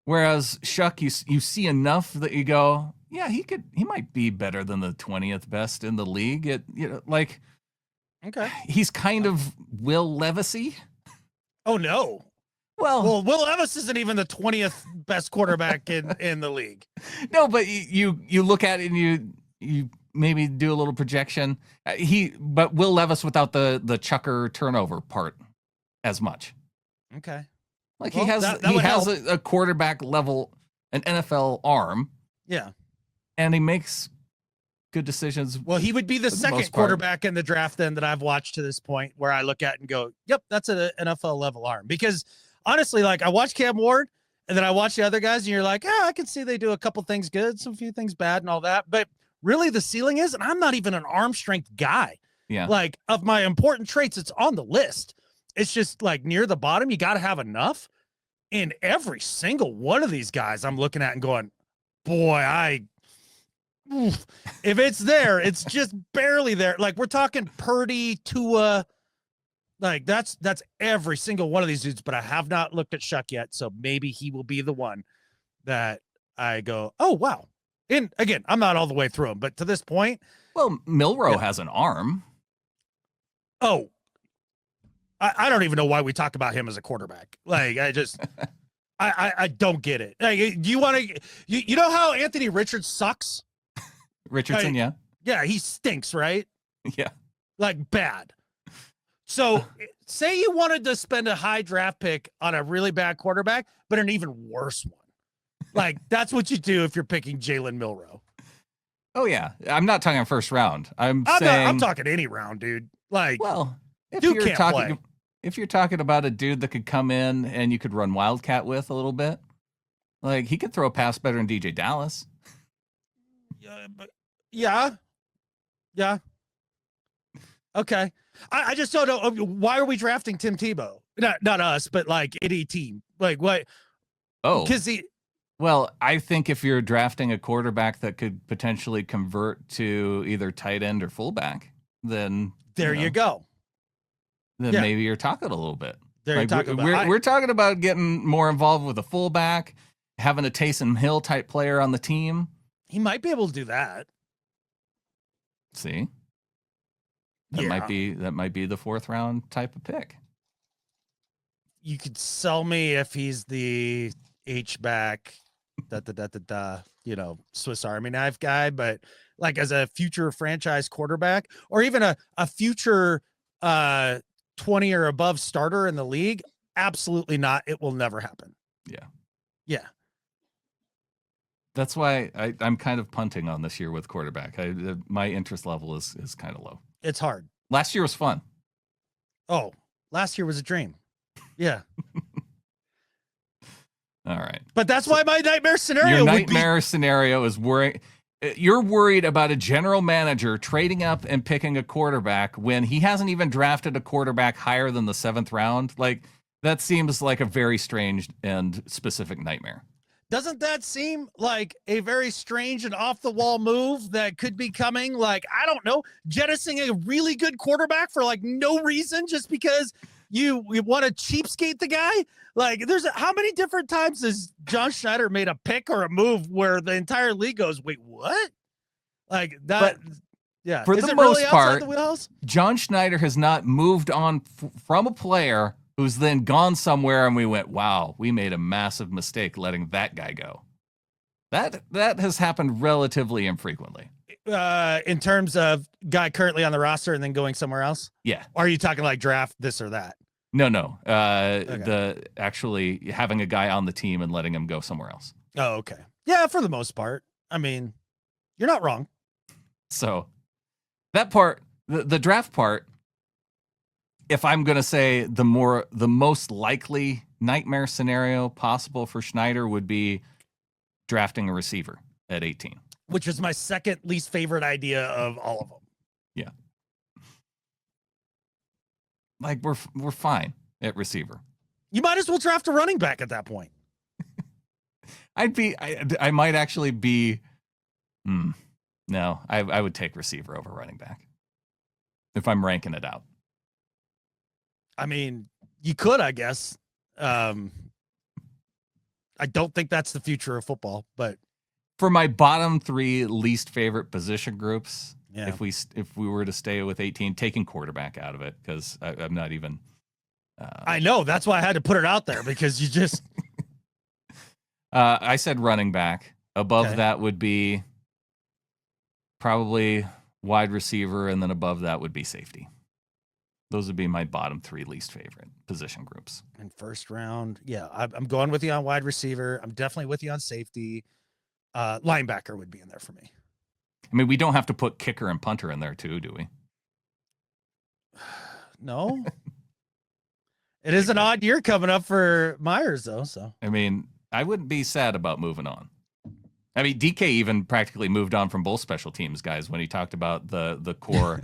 Whereas Shuck, you see enough that you go, yeah, he might be better than the 20th best in the league. Okay. He's kind of Will Levis-y. Oh no. Well, Will Levis isn't even the 20th best quarterback in the league. No, but you look at it and you maybe do a little projection. But Will Levis without the chucker turnover part as much. Okay. Like Well, he has that he would has help. a quarterback level, an NFL arm, Yeah. and he makes good decisions. Well, he would be the For the most second part. quarterback in the draft then that I've watched to this point where I look at and go, yep, that's an NFL level arm. Because honestly, like I watched Cam Ward and then I watch the other guys and you're like, I can see they do a couple things good, some few things bad and all that. But really the ceiling is, and I'm not even an arm strength guy. Yeah. Like of my important traits, it's on the list. It's just like near the bottom, you got to have enough. And every single one of these guys I'm looking at and going, boy, if it's there, it's just barely there. Like we're talking Purdy, Tua, like that's every single one of these dudes. But I have not looked at Shuck yet, so maybe he will be the one that I go, oh wow. And again, I'm not all the way through him, but to this point, Well, Milrow has an arm. oh, I don't even know why we talk about him as a quarterback. Like I just. I don't get it. Like, do you want to? You know how Anthony Richards sucks? Richardson, Like, yeah, he stinks, right? yeah. Like bad. So say you wanted to spend a high draft pick on a really bad quarterback, but an even worse one. Like that's what you do if you're picking Jalen Milrow. Oh yeah, I'm not talking first round. I'm talking any round, dude. Like, well, if dude you're can't talking, play. if you're talking about a dude that could come in and you could run Wildcat with a little bit, like he could throw a pass better than DJ Dallas. Yeah. Okay. I just don't know. Why are we drafting Tim Tebow? Not us, but like any team. Like what? Oh, Because well, I think if you're drafting a quarterback that could potentially convert to either tight end or fullback, then there you go. Then Yeah. maybe you're talking a little bit. There you're talking about. We're talking about getting more involved with a fullback, having a Taysom Hill type player on the team. He might be able to do that. See, that Yeah. might be the 4th round type of pick. You could sell me if he's the H-back, Swiss Army knife guy, but like as a future franchise quarterback or even a future 20 or above starter in the league, absolutely not. It will never happen. Yeah. That's why I'm kind of punting on this year with quarterback. My interest level is kind of low. It's hard. Last year was fun. Oh, last year was a dream. Yeah. All right. But that's why my nightmare scenario Your nightmare scenario is worrying. You're worried about a general manager trading up and picking a quarterback when he hasn't even drafted a quarterback higher than the 7th round. Like that seems like a very strange and specific nightmare. Doesn't that seem like a very strange and off the wall move that could be coming? Like, I don't know, jettisoning a really good quarterback for like no reason, just because you want to cheapskate the guy. Like how many different times has John Schneider made a pick or a move where the entire league goes, wait, what? Like that. But yeah. For Is the it most really part, outside the wheelhouse? John Schneider has not moved on from a player who's then gone somewhere and we went, wow, we made a massive mistake letting that guy go. That has happened relatively infrequently. In terms of guy currently on the roster and then going somewhere else? Yeah. Or are you talking like draft this or that? No. Okay. The actually having a guy on the team and letting him go somewhere else. Oh, okay. Yeah, for the most part. I mean, you're not wrong. So that part, the draft part, if I'm going to say the most likely nightmare scenario possible for Schneider would be drafting a receiver at 18. Which is my second least favorite idea of all of them. Yeah. Like we're fine at receiver. You might as well draft a running back at that point. I might actually be, no, I would take receiver over running back if I'm ranking it out. I mean, you could, I guess. I don't think that's the future of football, but for my bottom 3 least favorite position groups, yeah. if we were to stay with 18, taking quarterback out of it because I'm not even. I know that's why I had to put it out there because you just. I said running back. Above that would be probably wide receiver, and then above that would be safety. Those would be my bottom 3 least favorite position groups. In first round, yeah, I'm going with you on wide receiver. I'm definitely with you on safety. Linebacker would be in there for me. I mean, we don't have to put kicker and punter in there too, do we? No. It is an odd year coming up for Myers, though. So I mean, I wouldn't be sad about moving on. I mean, DK even practically moved on from both special teams guys when he talked about the core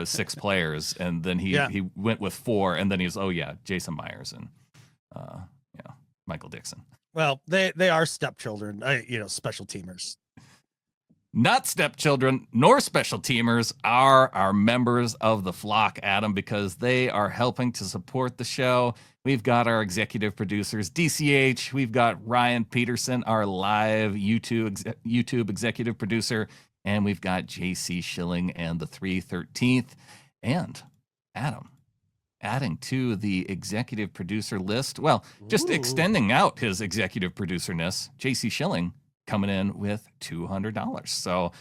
6 players, and then he went with 4, and then he was, Jason Myers and Michael Dixon. Well, they are stepchildren, special teamers. Not stepchildren nor special teamers are our members of the flock, Adam, because they are helping to support the show. We've got our executive producers, DCH. We've got Ryan Peterson, our live YouTube executive producer. And we've got JC Schilling and the 313th. And Adam, adding to the executive producer list, just extending out his executive producer-ness, JC Schilling coming in with $200. So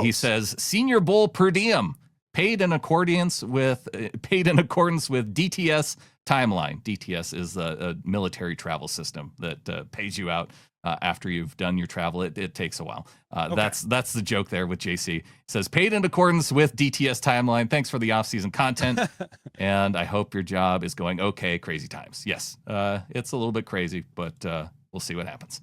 he says Senior Bowl per diem paid in accordance with DTS timeline. DTS is a military travel system that pays you out after you've done your travel. It takes a while. That's the joke there with JC. It says paid in accordance with DTS timeline. Thanks for the off-season content, and I hope your job is going okay. Crazy times. Yes, it's a little bit crazy, but we'll see what happens.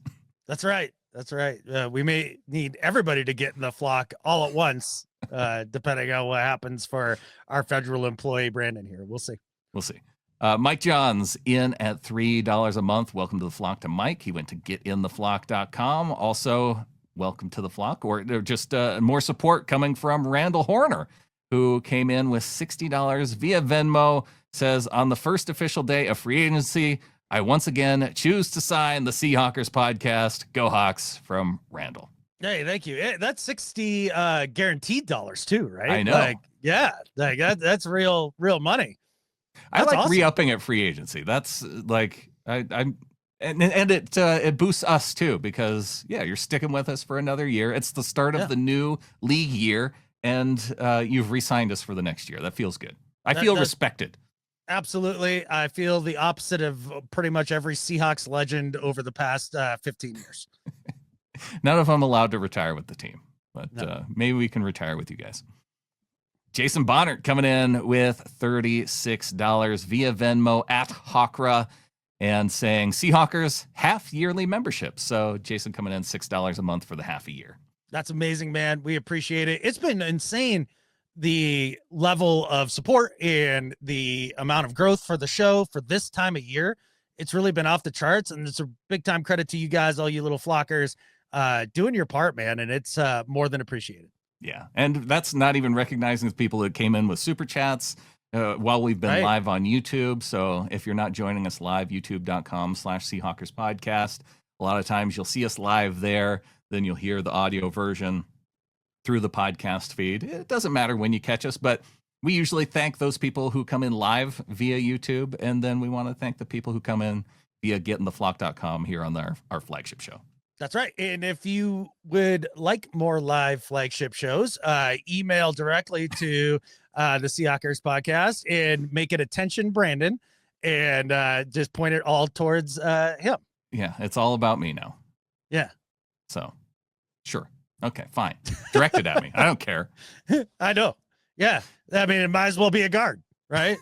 That's right. That's right. We may need everybody to get in the flock all at once, depending on what happens for our federal employee, Brandon, here. We'll see. We'll see. Mike Johns in at $3 a month. Welcome to the flock to Mike. He went to getintheflock.com. Also, welcome to the flock, or just more support coming from Randall Horner, who came in with $60 via Venmo. Says, on the first official day of free agency, I once again choose to sign the Seahawkers podcast. Go Hawks, from Randall. Hey, thank you. That's 60 guaranteed dollars too, right? I know. That's real money. I like awesome. Re-upping at free agency. That's like I'm and it boosts us too, because you're sticking with us for another year. It's the start of the new league year, and you've re-signed us for the next year. That feels good. I feel respected. Absolutely. I feel the opposite of pretty much every Seahawks legend over the past 15 years. None of them allowed to retire with the team, but maybe we can retire with you guys. Jason Bonnert coming in with $36 via Venmo at Hawkra, and saying Seahawkers half yearly membership. So Jason coming in $6 a month for the half a year. That's amazing, man. We appreciate it. It's been insane, the level of support and the amount of growth for the show for this time of year. It's really been off the charts, and it's a big time credit to you guys, all you little flockers, doing your part, man. And it's more than appreciated. Yeah. And that's not even recognizing the people that came in with super chats while we've been live on YouTube. So if you're not joining us live, youtube.com/Seahawkers podcast, a lot of times you'll see us live there. Then you'll hear the audio version through the podcast feed. It doesn't matter when you catch us, but we usually thank those people who come in live via YouTube, and then we want to thank the people who come in via getintheflock.com here on our flagship show. That's right. And if you would like more live flagship shows, email directly to the Seahawkers podcast and make it attention Brandon, and just point it all towards him. Yeah, it's all about me now. Yeah. So, sure. Okay, fine. Direct it at me. I don't care. I know. Yeah. I mean, it might as well be a guard, right?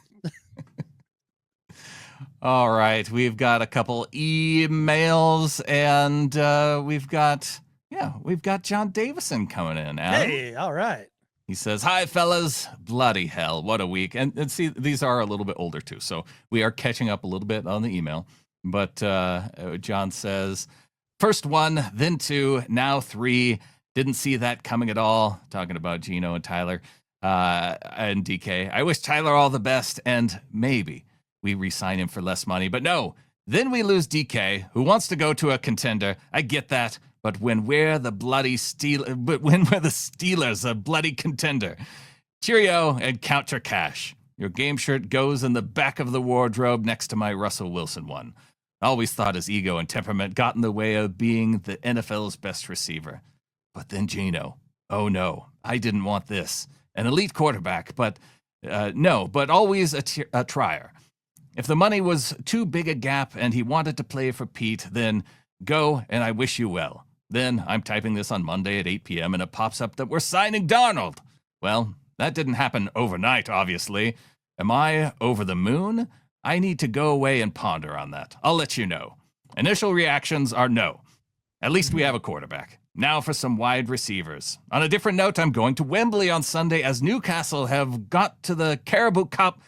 All right. We've got a couple emails, and we've got John Davison coming in, Adam. Hey, all right. He says, hi, fellas. Bloody hell. What a week. And see, these are a little bit older, too. So we are catching up a little bit on the email. But John says, first 1, then 2, now 3. Didn't see that coming at all. Talking about Geno and Tyler and DK. I wish Tyler all the best, and maybe we re-sign him for less money. But no, then we lose DK, who wants to go to a contender. I get that, but when we're the Steelers, a bloody contender. Cheerio, and count your cash. Your game shirt goes in the back of the wardrobe next to my Russell Wilson one. I always thought his ego and temperament got in the way of being the NFL's best receiver. But then Geno. Oh no, I didn't want this. An elite quarterback, but No, but always a trier. If the money was too big a gap and he wanted to play for Pete, then go, and I wish you well. Then I'm typing this on Monday at 8 p.m. and it pops up that we're signing Darnold. Well, that didn't happen overnight, obviously. Am I over the moon? I need to go away and ponder on that. I'll let you know. Initial reactions are no. At least we have a quarterback. Now for some wide receivers. On a different note, I'm going to Wembley on Sunday as Newcastle have got to the Carabao Cup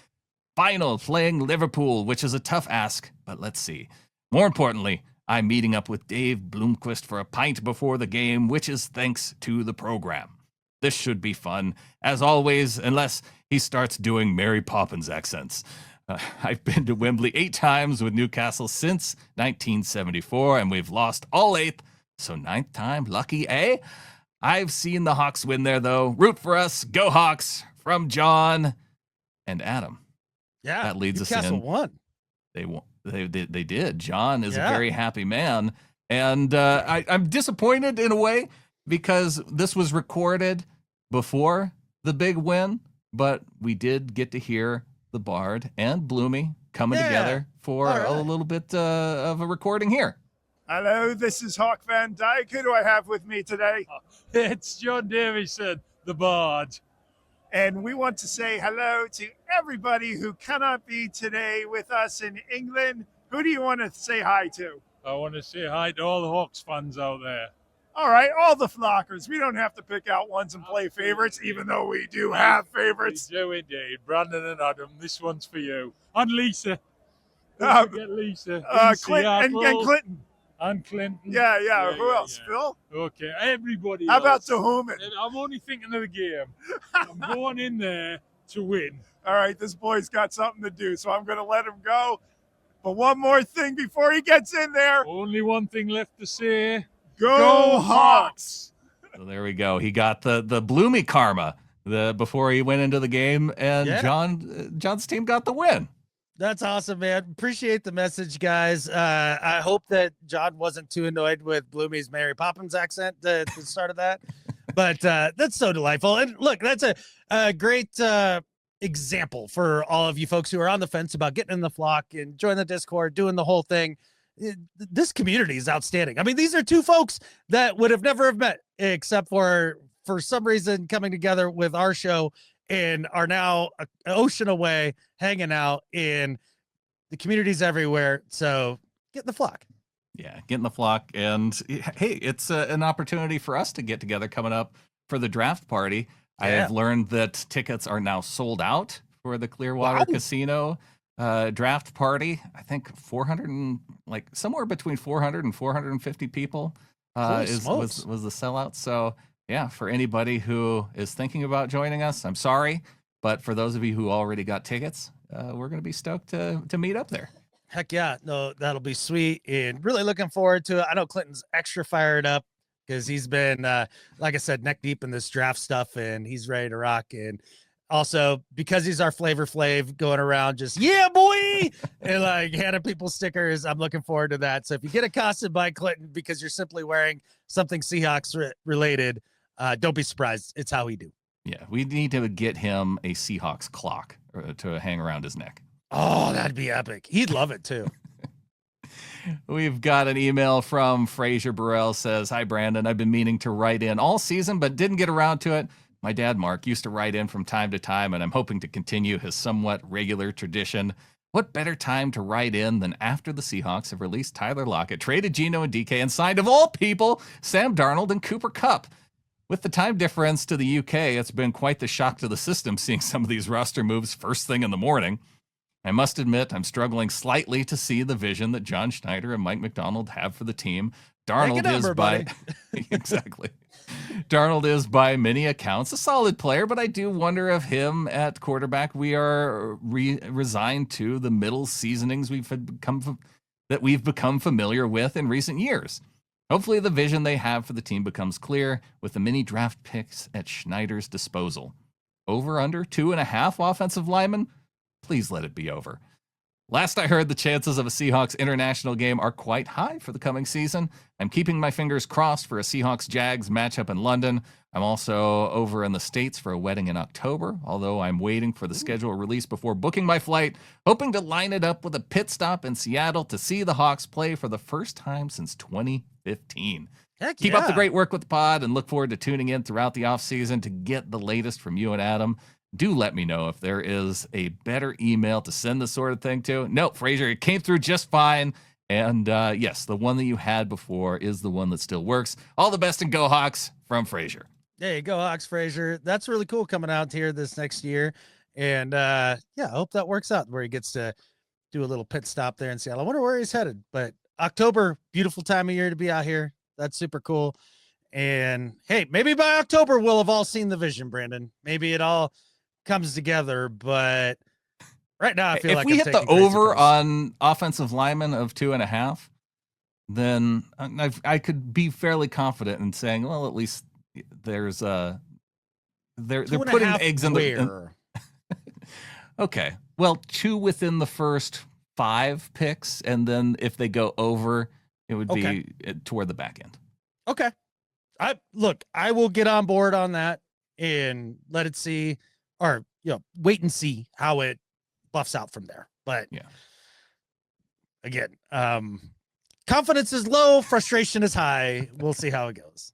final playing Liverpool, which is a tough ask, but let's see. More importantly, I'm meeting up with Dave Bloomquist for a pint before the game, which is thanks to the program. This should be fun, as always, unless he starts doing Mary Poppins accents. I've been to Wembley 8 times with Newcastle since 1974, and we've lost all 8, so 9th time, lucky, eh? I've seen the Hawks win there, though. Root for us. Go Hawks. From John and Adam. Yeah, that leads Newcastle us in. Won. They did. John is a very happy man, and I'm disappointed in a way because this was recorded before the big win, but we did get to hear the Bard and Bloomy coming together for a little bit of a recording here. Hello, this is Hawk Van Dyke. Who do I have with me today? It's John Davison, the Bard. And we want to say hello to everybody who cannot be today with us in England. Who do you want to say hi to? I want to say hi to all the Hawks fans out there. All right, all the flockers. We don't have to pick out ones and play favorites, even though we do have favorites. We do indeed. Brandon and Adam, this one's for you. And Lisa. Don't forget Lisa. And Clinton. And Clinton. Yeah. Who else? Yeah. Phil? Okay, everybody How about else. Tahuman? I'm only thinking of the game. I'm going in there to win. All right, this boy's got something to do, so I'm going to let him go. But one more thing before he gets in there. Only one thing left to say. Go Hawks! So there we go. He got the Bloomy karma before he went into the game, and John's team got the win. That's awesome, man. Appreciate the message, guys. I hope that John wasn't too annoyed with Bloomy's Mary Poppins accent at the start of that. But that's so delightful. And look, that's a great example for all of you folks who are on the fence about getting in the flock and join the Discord, doing the whole thing. This community is outstanding. I mean, these are two folks that would have never have met except for some reason coming together with our show and are now an ocean away hanging out in the communities everywhere. So get in the flock. Yeah, get in the flock. And hey, it's an opportunity for us to get together coming up for the draft party. I have learned that tickets are now sold out for the Clearwater Casino draft party. I think 400 and somewhere between 400 and 450 people was the sellout. So yeah, for anybody who is thinking about joining us, I'm sorry, but for those of you who already got tickets, we're going to be stoked to meet up there. Heck yeah, no, that'll be sweet, and really looking forward to it. I know Clinton's extra fired up because he's been, like I said, neck deep in this draft stuff, and he's ready to rock. And also because he's our Flavor Flav going around just boy and handing people stickers, I'm looking forward to that. So if you get accosted by Clinton because you're simply wearing something Seahawks related, don't be surprised. It's how we do. Yeah, we need to get him a Seahawks clock to hang around his neck. Oh, that'd be epic. He'd love it too. We've got an email from Fraser Burrell. Says, hi, Brandon. I've been meaning to write in all season, but didn't get around to it. My dad, Mark, used to write in from time to time, and I'm hoping to continue his somewhat regular tradition. What better time to write in than after the Seahawks have released Tyler Lockett, traded Geno and DK, and signed, of all people, Sam Darnold and Cooper Kupp? With the time difference to the UK, it's been quite the shock to the system seeing some of these roster moves first thing in the morning. I must admit, I'm struggling slightly to see the vision that John Schneider and Mike McDonald have for the team. Darnold exactly. Darnold is by many accounts a solid player, but I do wonder if him at quarterback we are resigned to the middle seasonings we've become familiar with in recent years. Hopefully the vision they have for the team becomes clear with the many draft picks at Schneider's disposal. Over under 2.5 offensive linemen? Please let it be over. Last I heard, the chances of a Seahawks international game are quite high for the coming season. I'm keeping my fingers crossed for a Seahawks-Jags matchup in London. I'm also over in the States for a wedding in October, although I'm waiting for the schedule release before booking my flight, hoping to line it up with a pit stop in Seattle to see the Hawks play for the first time since 2015. Keep up the great work with the pod and look forward to tuning in throughout the offseason to get the latest from you and Adam. Do let me know if there is a better email to send this sort of thing to. No, Frazier, it came through just fine. And yes, the one that you had before is the one that still works. All the best and go Hawks from Frazier. There you go, Hawks, Frazier. That's really cool coming out here this next year. And yeah, I hope that works out where he gets to do a little pit stop there in Seattle. I wonder where he's headed. But October, beautiful time of year to be out here. That's super cool. And hey, maybe by October we'll have all seen the vision, Brandon. Maybe it all comes together, but right now I feel like if we hit the over on offensive linemen of 2.5, then I could be fairly confident in saying, well, at least there's they're putting eggs in the okay. Well, 2 within the first 5 picks, and then if they go over, it would be toward the back end. Okay. I will get on board on that and let it see, or wait and see how it buffs out from there. But yeah, again, confidence is low, frustration is high. We'll see how it goes.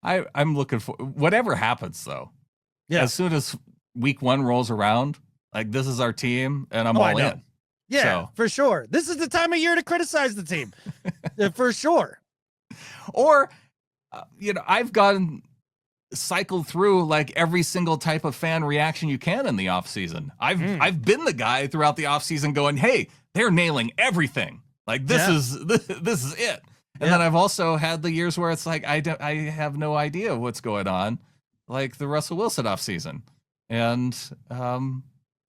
I'm looking for whatever happens though. Yeah. As soon as week 1 rolls around, like this is our team and I'm all in. Yeah, for sure. This is the time of year to criticize the team. For sure. Or, I've cycled through like every single type of fan reaction you can in the offseason. I've been the guy throughout the offseason going, hey, they're nailing everything. Like this is it. And then I've also had the years where it's like I have no idea what's going on, like the Russell Wilson offseason. And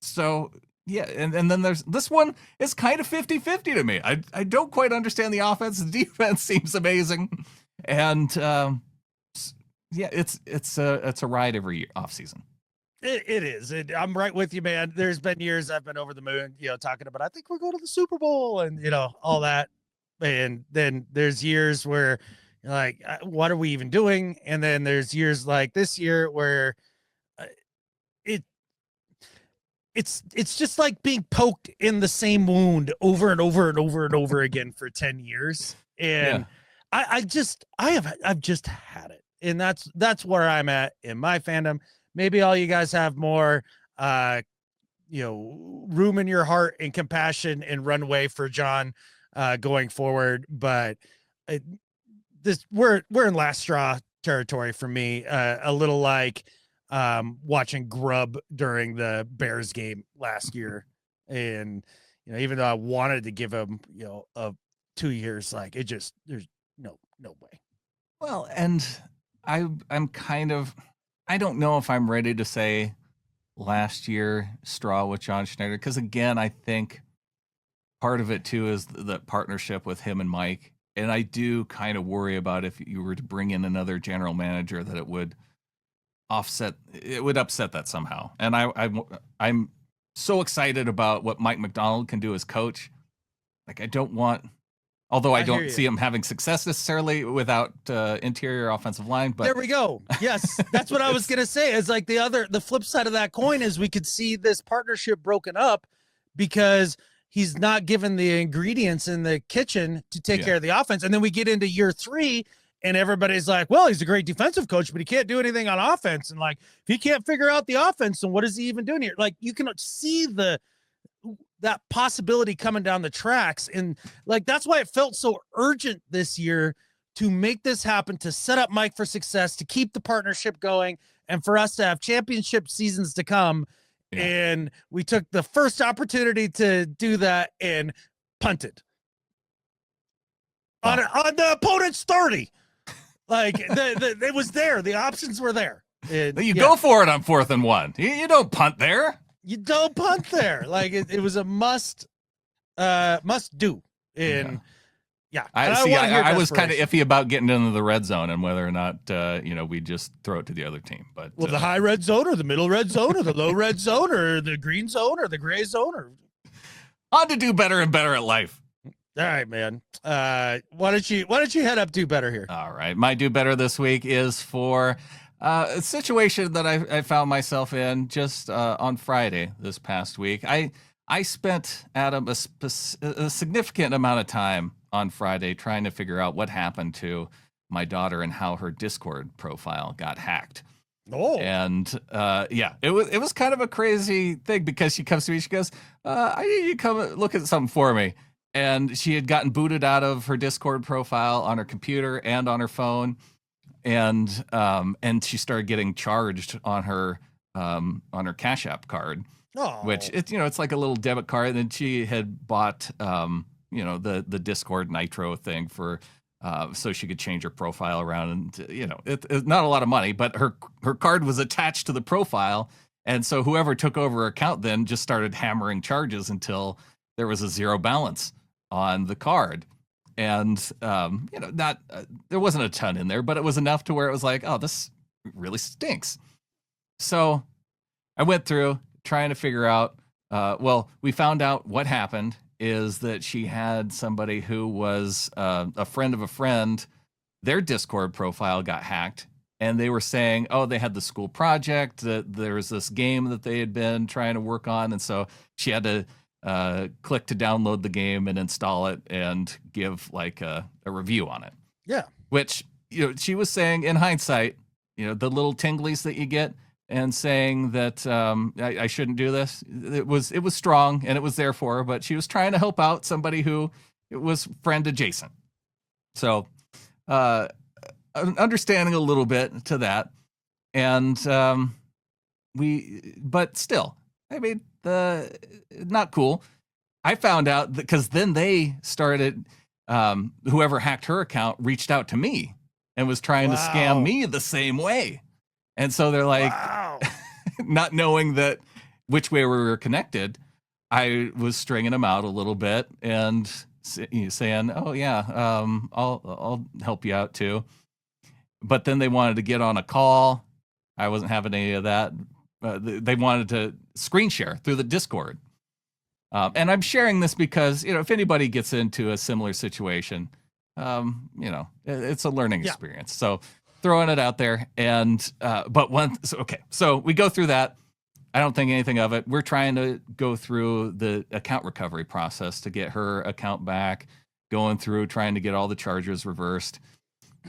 so yeah, and then there's this one is kind of 50-50 to me. I don't quite understand the offense. The defense seems amazing. And yeah, it's a ride every year off season. It is. I'm right with you, man. There's been years I've been over the moon, talking about I think we're going to the Super Bowl and all that. And then there's years where you're like, what are we even doing? And then there's years like this year where it's just like being poked in the same wound over and over and over and over again for 10 years. And I've just had it. And that's where I'm at in my fandom. Maybe all you guys have more, room in your heart and compassion and runway for John going forward. But we're in last straw territory for me. A little like watching Grubb during the Bears game last year. And, even though I wanted to give him, 2 years, like there's no way. Well, and I'm kind of, I don't know if I'm ready to say last year straw with John Schneider. Because again, I think part of it too is the partnership with him and Mike. And I do kind of worry about if you were to bring in another general manager that it would upset that somehow. And I'm so excited about what Mike McDonald can do as coach. Like I don't see him having success necessarily without interior offensive line, but there we go. Yes, that's what I was going to say. Is like the flip side of that coin is we could see this partnership broken up because he's not given the ingredients in the kitchen to take care of the offense. And then we get into year 3 and everybody's like, well, he's a great defensive coach, but he can't do anything on offense. And like, if he can't figure out the offense, then what is he even doing here? Like you can see that possibility coming down the tracks. And like, that's why it felt so urgent this year to make this happen, to set up Mike for success, to keep the partnership going, and for us to have championship seasons to come. Yeah. And we took the first opportunity to do that and punted on the opponent's 30. Like it was there. The options were there. You go for it on 4th and 1. You don't punt there. You don't punt there. Like it was a must do. And I was kind of iffy about getting into the red zone and whether or not we just throw it to the other team. But the high red zone or the middle red zone or the low red zone or the green zone or the gray zone or On to do better and better at life. All right, man. Why don't you head up do better here? All right. My do better this week is for a situation that I found myself in just on Friday this past week. I spent, Adam, a significant amount of time on Friday trying to figure out what happened to my daughter and how her Discord profile got hacked. Oh, And it was kind of a crazy thing because she comes to me, she goes, I need you to come look at something for me. And she had gotten booted out of her Discord profile on her computer and on her phone. And she started getting charged on her Cash App card, which it's like a little debit card. And then she had bought the Discord Nitro thing for so she could change her profile around. And it's not a lot of money, but her card was attached to the profile, and so whoever took over her account then just started hammering charges until there was a zero balance on the card. And there wasn't a ton in there, but it was enough to where it was like, oh, this really stinks. So I went through trying to figure out. We found out what happened is that she had somebody who was a friend of a friend. Their Discord profile got hacked, and they were saying, oh, they had the school project, that there was this game that they had been trying to work on, and so she had to click to download the game and install it and give like a review on it. Yeah. Which, she was saying in hindsight, the little tinglies that you get and saying that I shouldn't do this. It was strong and it was there for her, but she was trying to help out somebody who was friend adjacent. So understanding a little bit to that. And but still, I mean, not cool. I found out that because then they started, whoever hacked her account reached out to me and was trying to scam me the same way. And so they're like, not knowing that which way we were connected, I was stringing them out a little bit and saying, oh yeah, I'll help you out too. But then they wanted to get on a call. I wasn't having any of that. They wanted to screen share through the Discord. And I'm sharing this because, if anybody gets into a similar situation, it's a learning experience. So throwing it out there. And, so we go through that. I don't think anything of it. We're trying to go through the account recovery process to get her account back, going through, trying to get all the charges reversed.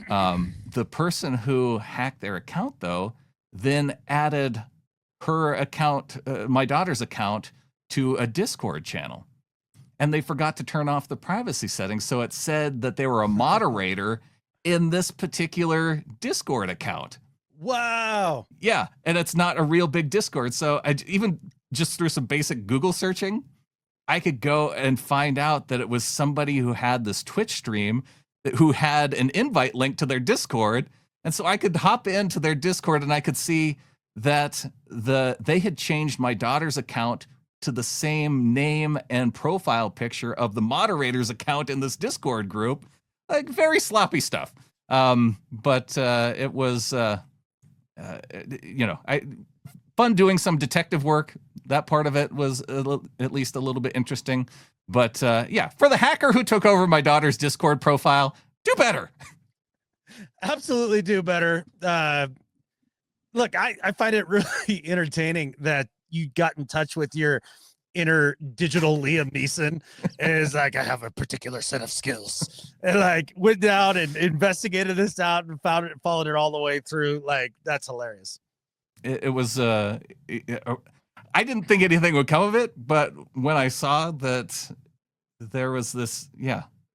The person who hacked their account, though, then added her account, my daughter's account, to a Discord channel. And they forgot to turn off the privacy settings. So it said that they were a moderator in this particular Discord account. Wow. Yeah. And it's not a real big Discord. So I even just through some basic Google searching, I could go and find out that it was somebody who had this Twitch stream who had an invite link to their Discord. And so I could hop into their Discord and I could see that they had changed my daughter's account to the same name and profile picture of the moderator's account in this Discord group. Like very sloppy stuff. But it was, fun doing some detective work. That part of it was at least a little bit interesting. But for the hacker who took over my daughter's Discord profile, do better. Absolutely do better. Look, I find it really entertaining that you got in touch with your inner digital Liam Neeson and is like, I have a particular set of skills, and like went down and investigated this out and followed it all the way through. Like, that's hilarious. It was I didn't think anything would come of it, but when I saw that there was this,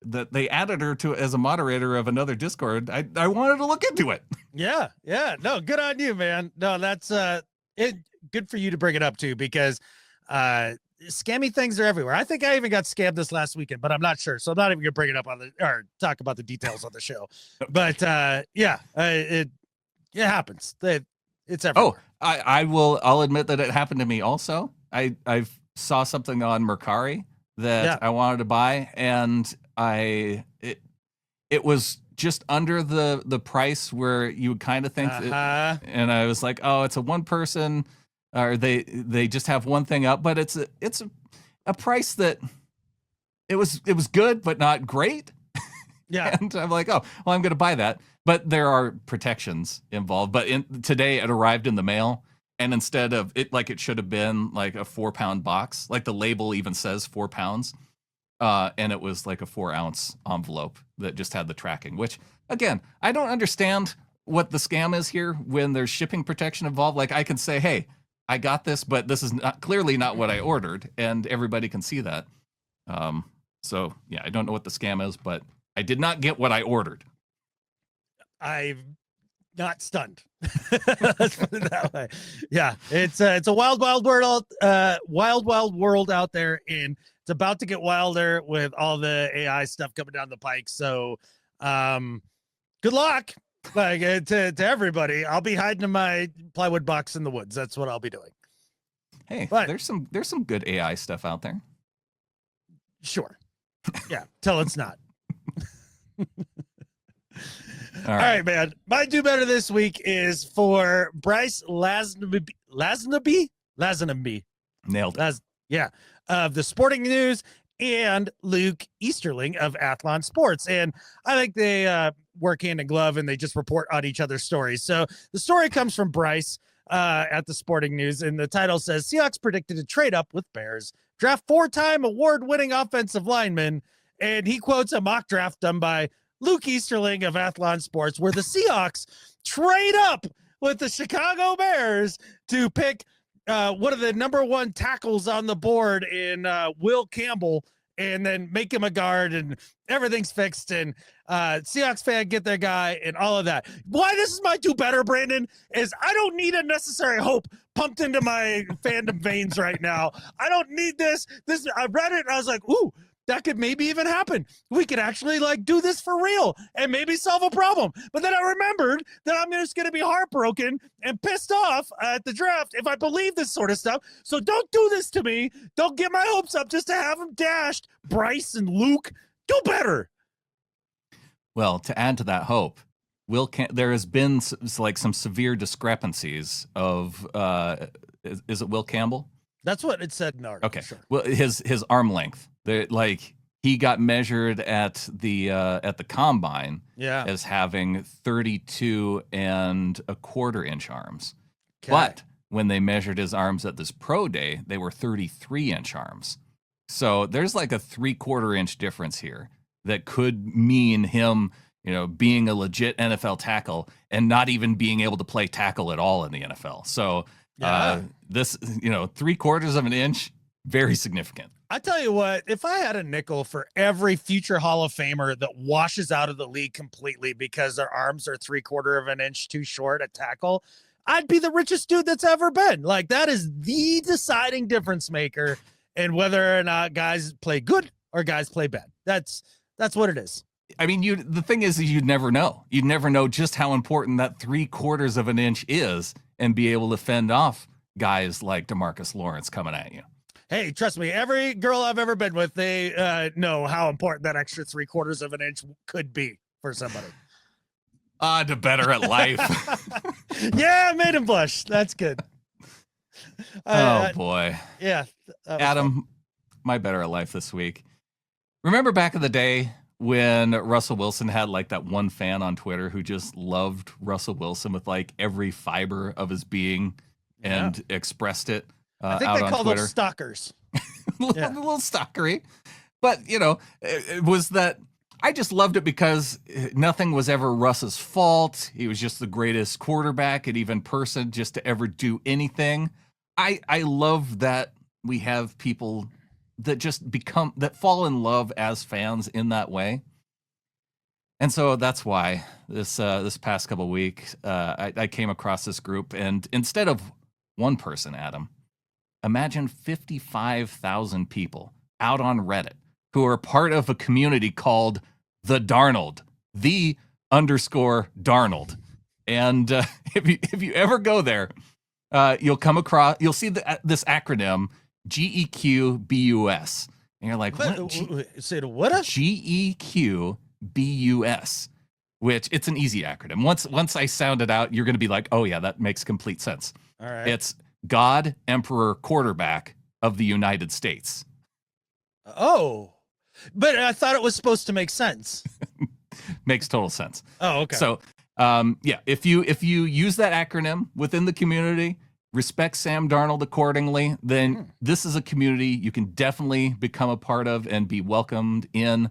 that they added her to as a moderator of another Discord, I wanted to look into it. Yeah. No, good on you, man. No, that's good for you to bring it up too, because scammy things are everywhere. I think I even got scammed this last weekend, but I'm not sure. So I'm not even gonna bring it up or talk about the details on the show. But it happens. It's everywhere. I'll admit that it happened to me also. I saw something on Mercari that I wanted to buy, and it was just under the price where you would kind of think and I was like, oh, it's a one person, or they just have one thing up, but it's a price that it was good, but not great. Yeah. And I'm like, oh, well, I'm going to buy that. But there are protections involved. But today it arrived in the mail. And instead of it, like it should have been like a 4-pound box, like the label even says 4 pounds. And it was like a 4-ounce envelope that just had the tracking, which, again, I don't understand what the scam is here when there's shipping protection involved. Like I can say, hey, I got this, but this is clearly not what I ordered. And everybody can see that. So, yeah, I don't know what the scam is, but I did not get what I ordered. I'm not stunned. Let's put it that way. Yeah, it's a wild world out there, and it's about to get wilder with all the AI stuff coming down the pike. So, good luck, like to everybody. I'll be hiding in my plywood box in the woods. That's what I'll be doing. Hey, but there's some good AI stuff out there. Sure. Yeah, till it's not. All right, man. My do better this week is for Bryce Lazenby. Nailed it. Yeah, of the Sporting News, and Luke Easterling of Athlon Sports. And I think they work hand in glove, and they just report on each other's stories. So the story comes from Bryce at the Sporting News, and the title says, Seahawks predicted to trade up with Bears, draft 4-time award-winning offensive lineman. And he quotes a mock draft done by Luke Easterling of Athlon Sports, where the Seahawks trade up with the Chicago Bears to pick one of the number 1 tackles on the board in Will Campbell, and then make him a guard, and everything's fixed. And Seahawks fan get their guy and all of that. Why this is my do better, Brandon, is I don't need unnecessary hope pumped into my fandom veins right now. I don't need this. I read it and I was like, ooh, that could maybe even happen. We could actually like do this for real and maybe solve a problem. But then I remembered that I'm just going to be heartbroken and pissed off at the draft if I believe this sort of stuff. So don't do this to me. Don't get my hopes up just to have them dashed. Bryce and Luke, do better. Well, to add to that hope, there has been like some severe discrepancies of is it Will Campbell? That's what it said in the article. Okay. Sure. Well, his arm length. Like he got measured at the combine as having 32 and a quarter inch arms. Okay. But when they measured his arms at this pro day, they were 33-inch arms. So there's like a 3/4 inch difference here that could mean him, being a legit NFL tackle and not even being able to play tackle at all in the NFL. So this, 3/4 of an inch, very significant. I tell you what, if I had a nickel for every future Hall of Famer that washes out of the league completely because their arms are 3/4 of an inch too short at tackle, I'd be the richest dude that's ever been. Like, that is the deciding difference maker in whether or not guys play good or guys play bad. That's what it is. I mean, the thing is you'd never know. You'd never know just how important that 3/4 of an inch is and be able to fend off guys like DeMarcus Lawrence coming at you. Hey, trust me, every girl I've ever been with, they know how important that extra 3/4 of an inch could be for somebody. To better at life. Yeah, I made him blush. That's good. Boy. Yeah. Adam, my better at life this week. Remember back in the day when Russell Wilson had like that one fan on Twitter who just loved Russell Wilson with like every fiber of his being and expressed it I think out they on call Twitter. those stalkers. A little stalkery. But, it was that I just loved it because nothing was ever Russ's fault. He was just the greatest quarterback and even person just to ever do anything. I love that we have people that just that fall in love as fans in that way. And so that's why this past couple of weeks, I came across this group, and instead of one person, Adam, imagine 55,000 people out on Reddit who are part of a community called the Darnold, _Darnold. And if you ever go there, you'll see this acronym GEQBUS. And you're like, what? Say it, what? GEQBUS, which it's an easy acronym. Once I sound it out, you're going to be like, oh yeah, that makes complete sense. All right. It's God, Emperor, Quarterback of the United States. Oh, but I thought it was supposed to make sense. Makes total sense. Oh, okay. So, yeah, if you use that acronym within the community, respect Sam Darnold accordingly, then this is a community you can definitely become a part of and be welcomed in.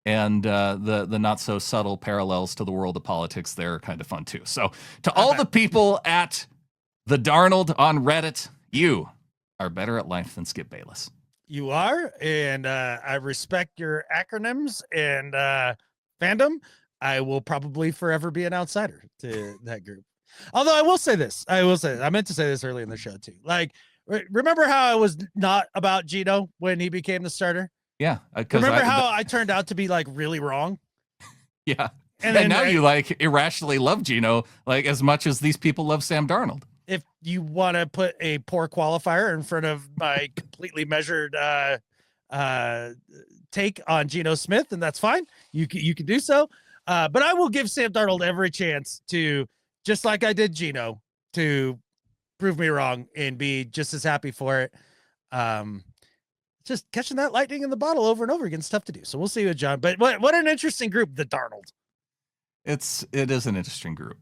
And the not so subtle parallels to the world of politics there are kind of fun too. So, to all the people at the Darnold on Reddit, you are better at life than Skip Bayless. You are, and I respect your acronyms and fandom. I will probably forever be an outsider to that group. Although I will say this, I meant to say this early in the show too. Like, remember how I was not about Geno when he became the starter? Yeah. Remember how I turned out to be like really wrong? Yeah. And then now you like irrationally love Geno like as much as these people love Sam Darnold. If you want to put a poor qualifier in front of my completely measured take on Geno Smith, and that's fine. You can do so. But I will give Sam Darnold every chance to, just like I did Geno, to prove me wrong and be just as happy for it. Just catching that lightning in the bottle over and over again is tough to do. So we'll see with John. But what an interesting group, the Darnold. It is an interesting group.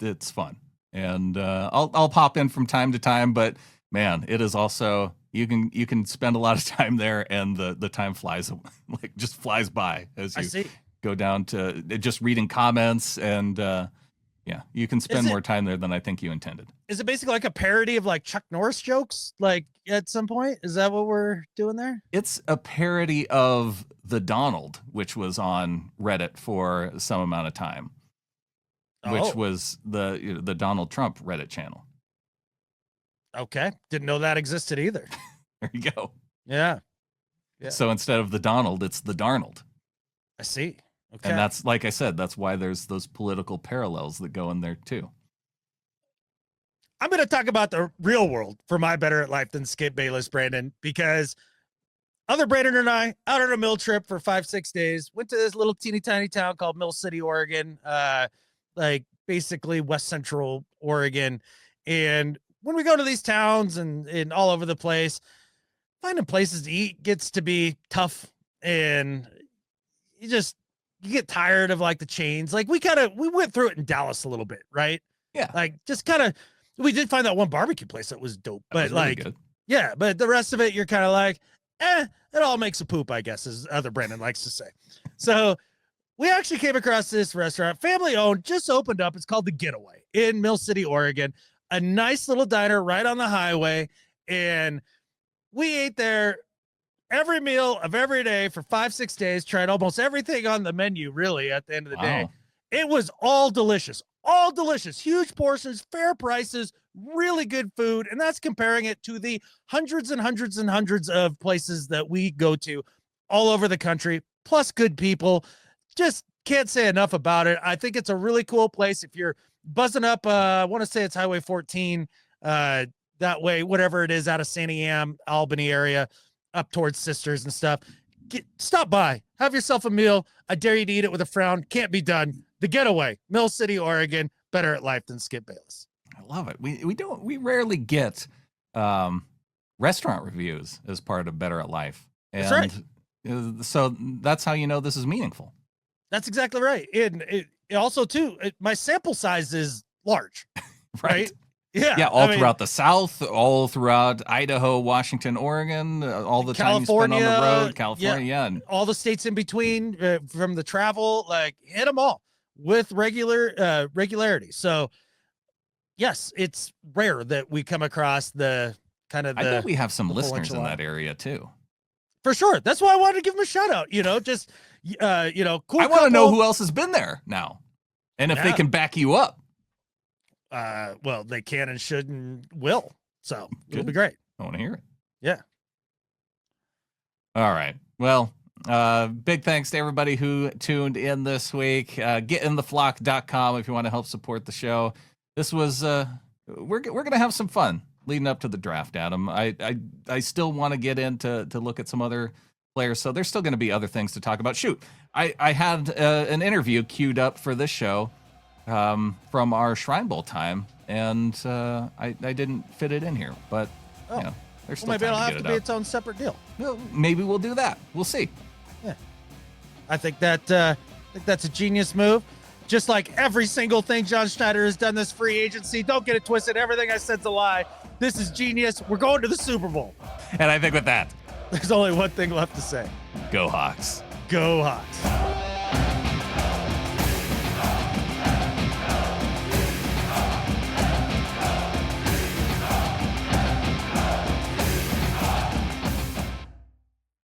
It's fun. And I'll pop in from time to time, but man, it is also you can spend a lot of time there, and the time flies like just flies by as you go down to just reading comments, and yeah, you can spend more time there than I think you intended. Is it basically like a parody of like Chuck Norris jokes? Like at some point, is that what we're doing there? It's a parody of the Donald, which was on Reddit for some amount of time. Which was the Donald Trump Reddit channel. Okay. Didn't know that existed either. There you go. Yeah. So instead of the Donald, it's the Darnold. I see. Okay. And that's, like I said, that's why there's those political parallels that go in there too. I'm going to talk about the real world for my better at life than Skip Bayless, Brandon, because other Brandon and I out on a mill trip for 5-6 days, went to this little teeny tiny town called Mill City, Oregon. Like basically West Central Oregon. And when we go to these towns and all over the place, finding places to eat gets to be tough. And you get tired of like the chains. Like we went through it in Dallas a little bit, right? Yeah. Like just we did find that one barbecue place that was dope, but really like, good. Yeah, but the rest of it, you're kind of like, it all makes a poop, I guess, as other Brandon likes to say. So we actually came across this restaurant, family owned, just opened up. It's called The Getaway in Mill City, Oregon. A nice little diner right on the highway. And we ate there every meal of every day for 5-6 days, tried almost everything on the menu, really, at the end of the day. It was all delicious, huge portions, fair prices, really good food. And that's comparing it to the hundreds and hundreds and hundreds of places that we go to all over the country, plus good people. Just can't say enough about it. I think it's a really cool place. If you're buzzing up, I want to say it's Highway 14, that way, whatever it is, out of San Am, Albany area, up towards Sisters and stuff. Stop by, have yourself a meal. I dare you to eat it with a frown. Can't be done. The Getaway, Mill City, Oregon. Better at life than Skip Bayless. I love it. We rarely get restaurant reviews as part of Better at Life. And that's right. So that's how you know this is meaningful. That's exactly right. And it also too, my sample size is large, right? Yeah. Yeah. Throughout the South, all throughout Idaho, Washington, Oregon, all the time you spend on the road, California. Yeah. And all the states in between from the travel, like hit them all with regularity. So yes, it's rare that we come across the kind of, I bet we have some listeners in that area too. For sure. That's why I wanted to give them a shout out, just, cool. I want to know who else has been there now and if they can back you up. Well, they can and should and will. So it'll be great. I want to hear it. Yeah. All right. Well, big thanks to everybody who tuned in this week. Getintheflock.com if you want to help support the show. This was, we're going to have some fun leading up to the draft, Adam. I still want to get in to look at some other players, so there's still going to be other things to talk about. Shoot, I had an interview queued up for this show from our Shrine Bowl time, and I didn't fit it in here, but There's still Well, maybe time it'll to have get to it be up. its own separate deal. Well, maybe we'll do that. We'll see. I think that's a genius move. Just like every single thing John Schneider has done this free agency. Don't get it twisted. Everything I said's a lie. This is genius. We're going to the Super Bowl. And I think with that, There's only one thing left to say. go Hawks. Go Hawks.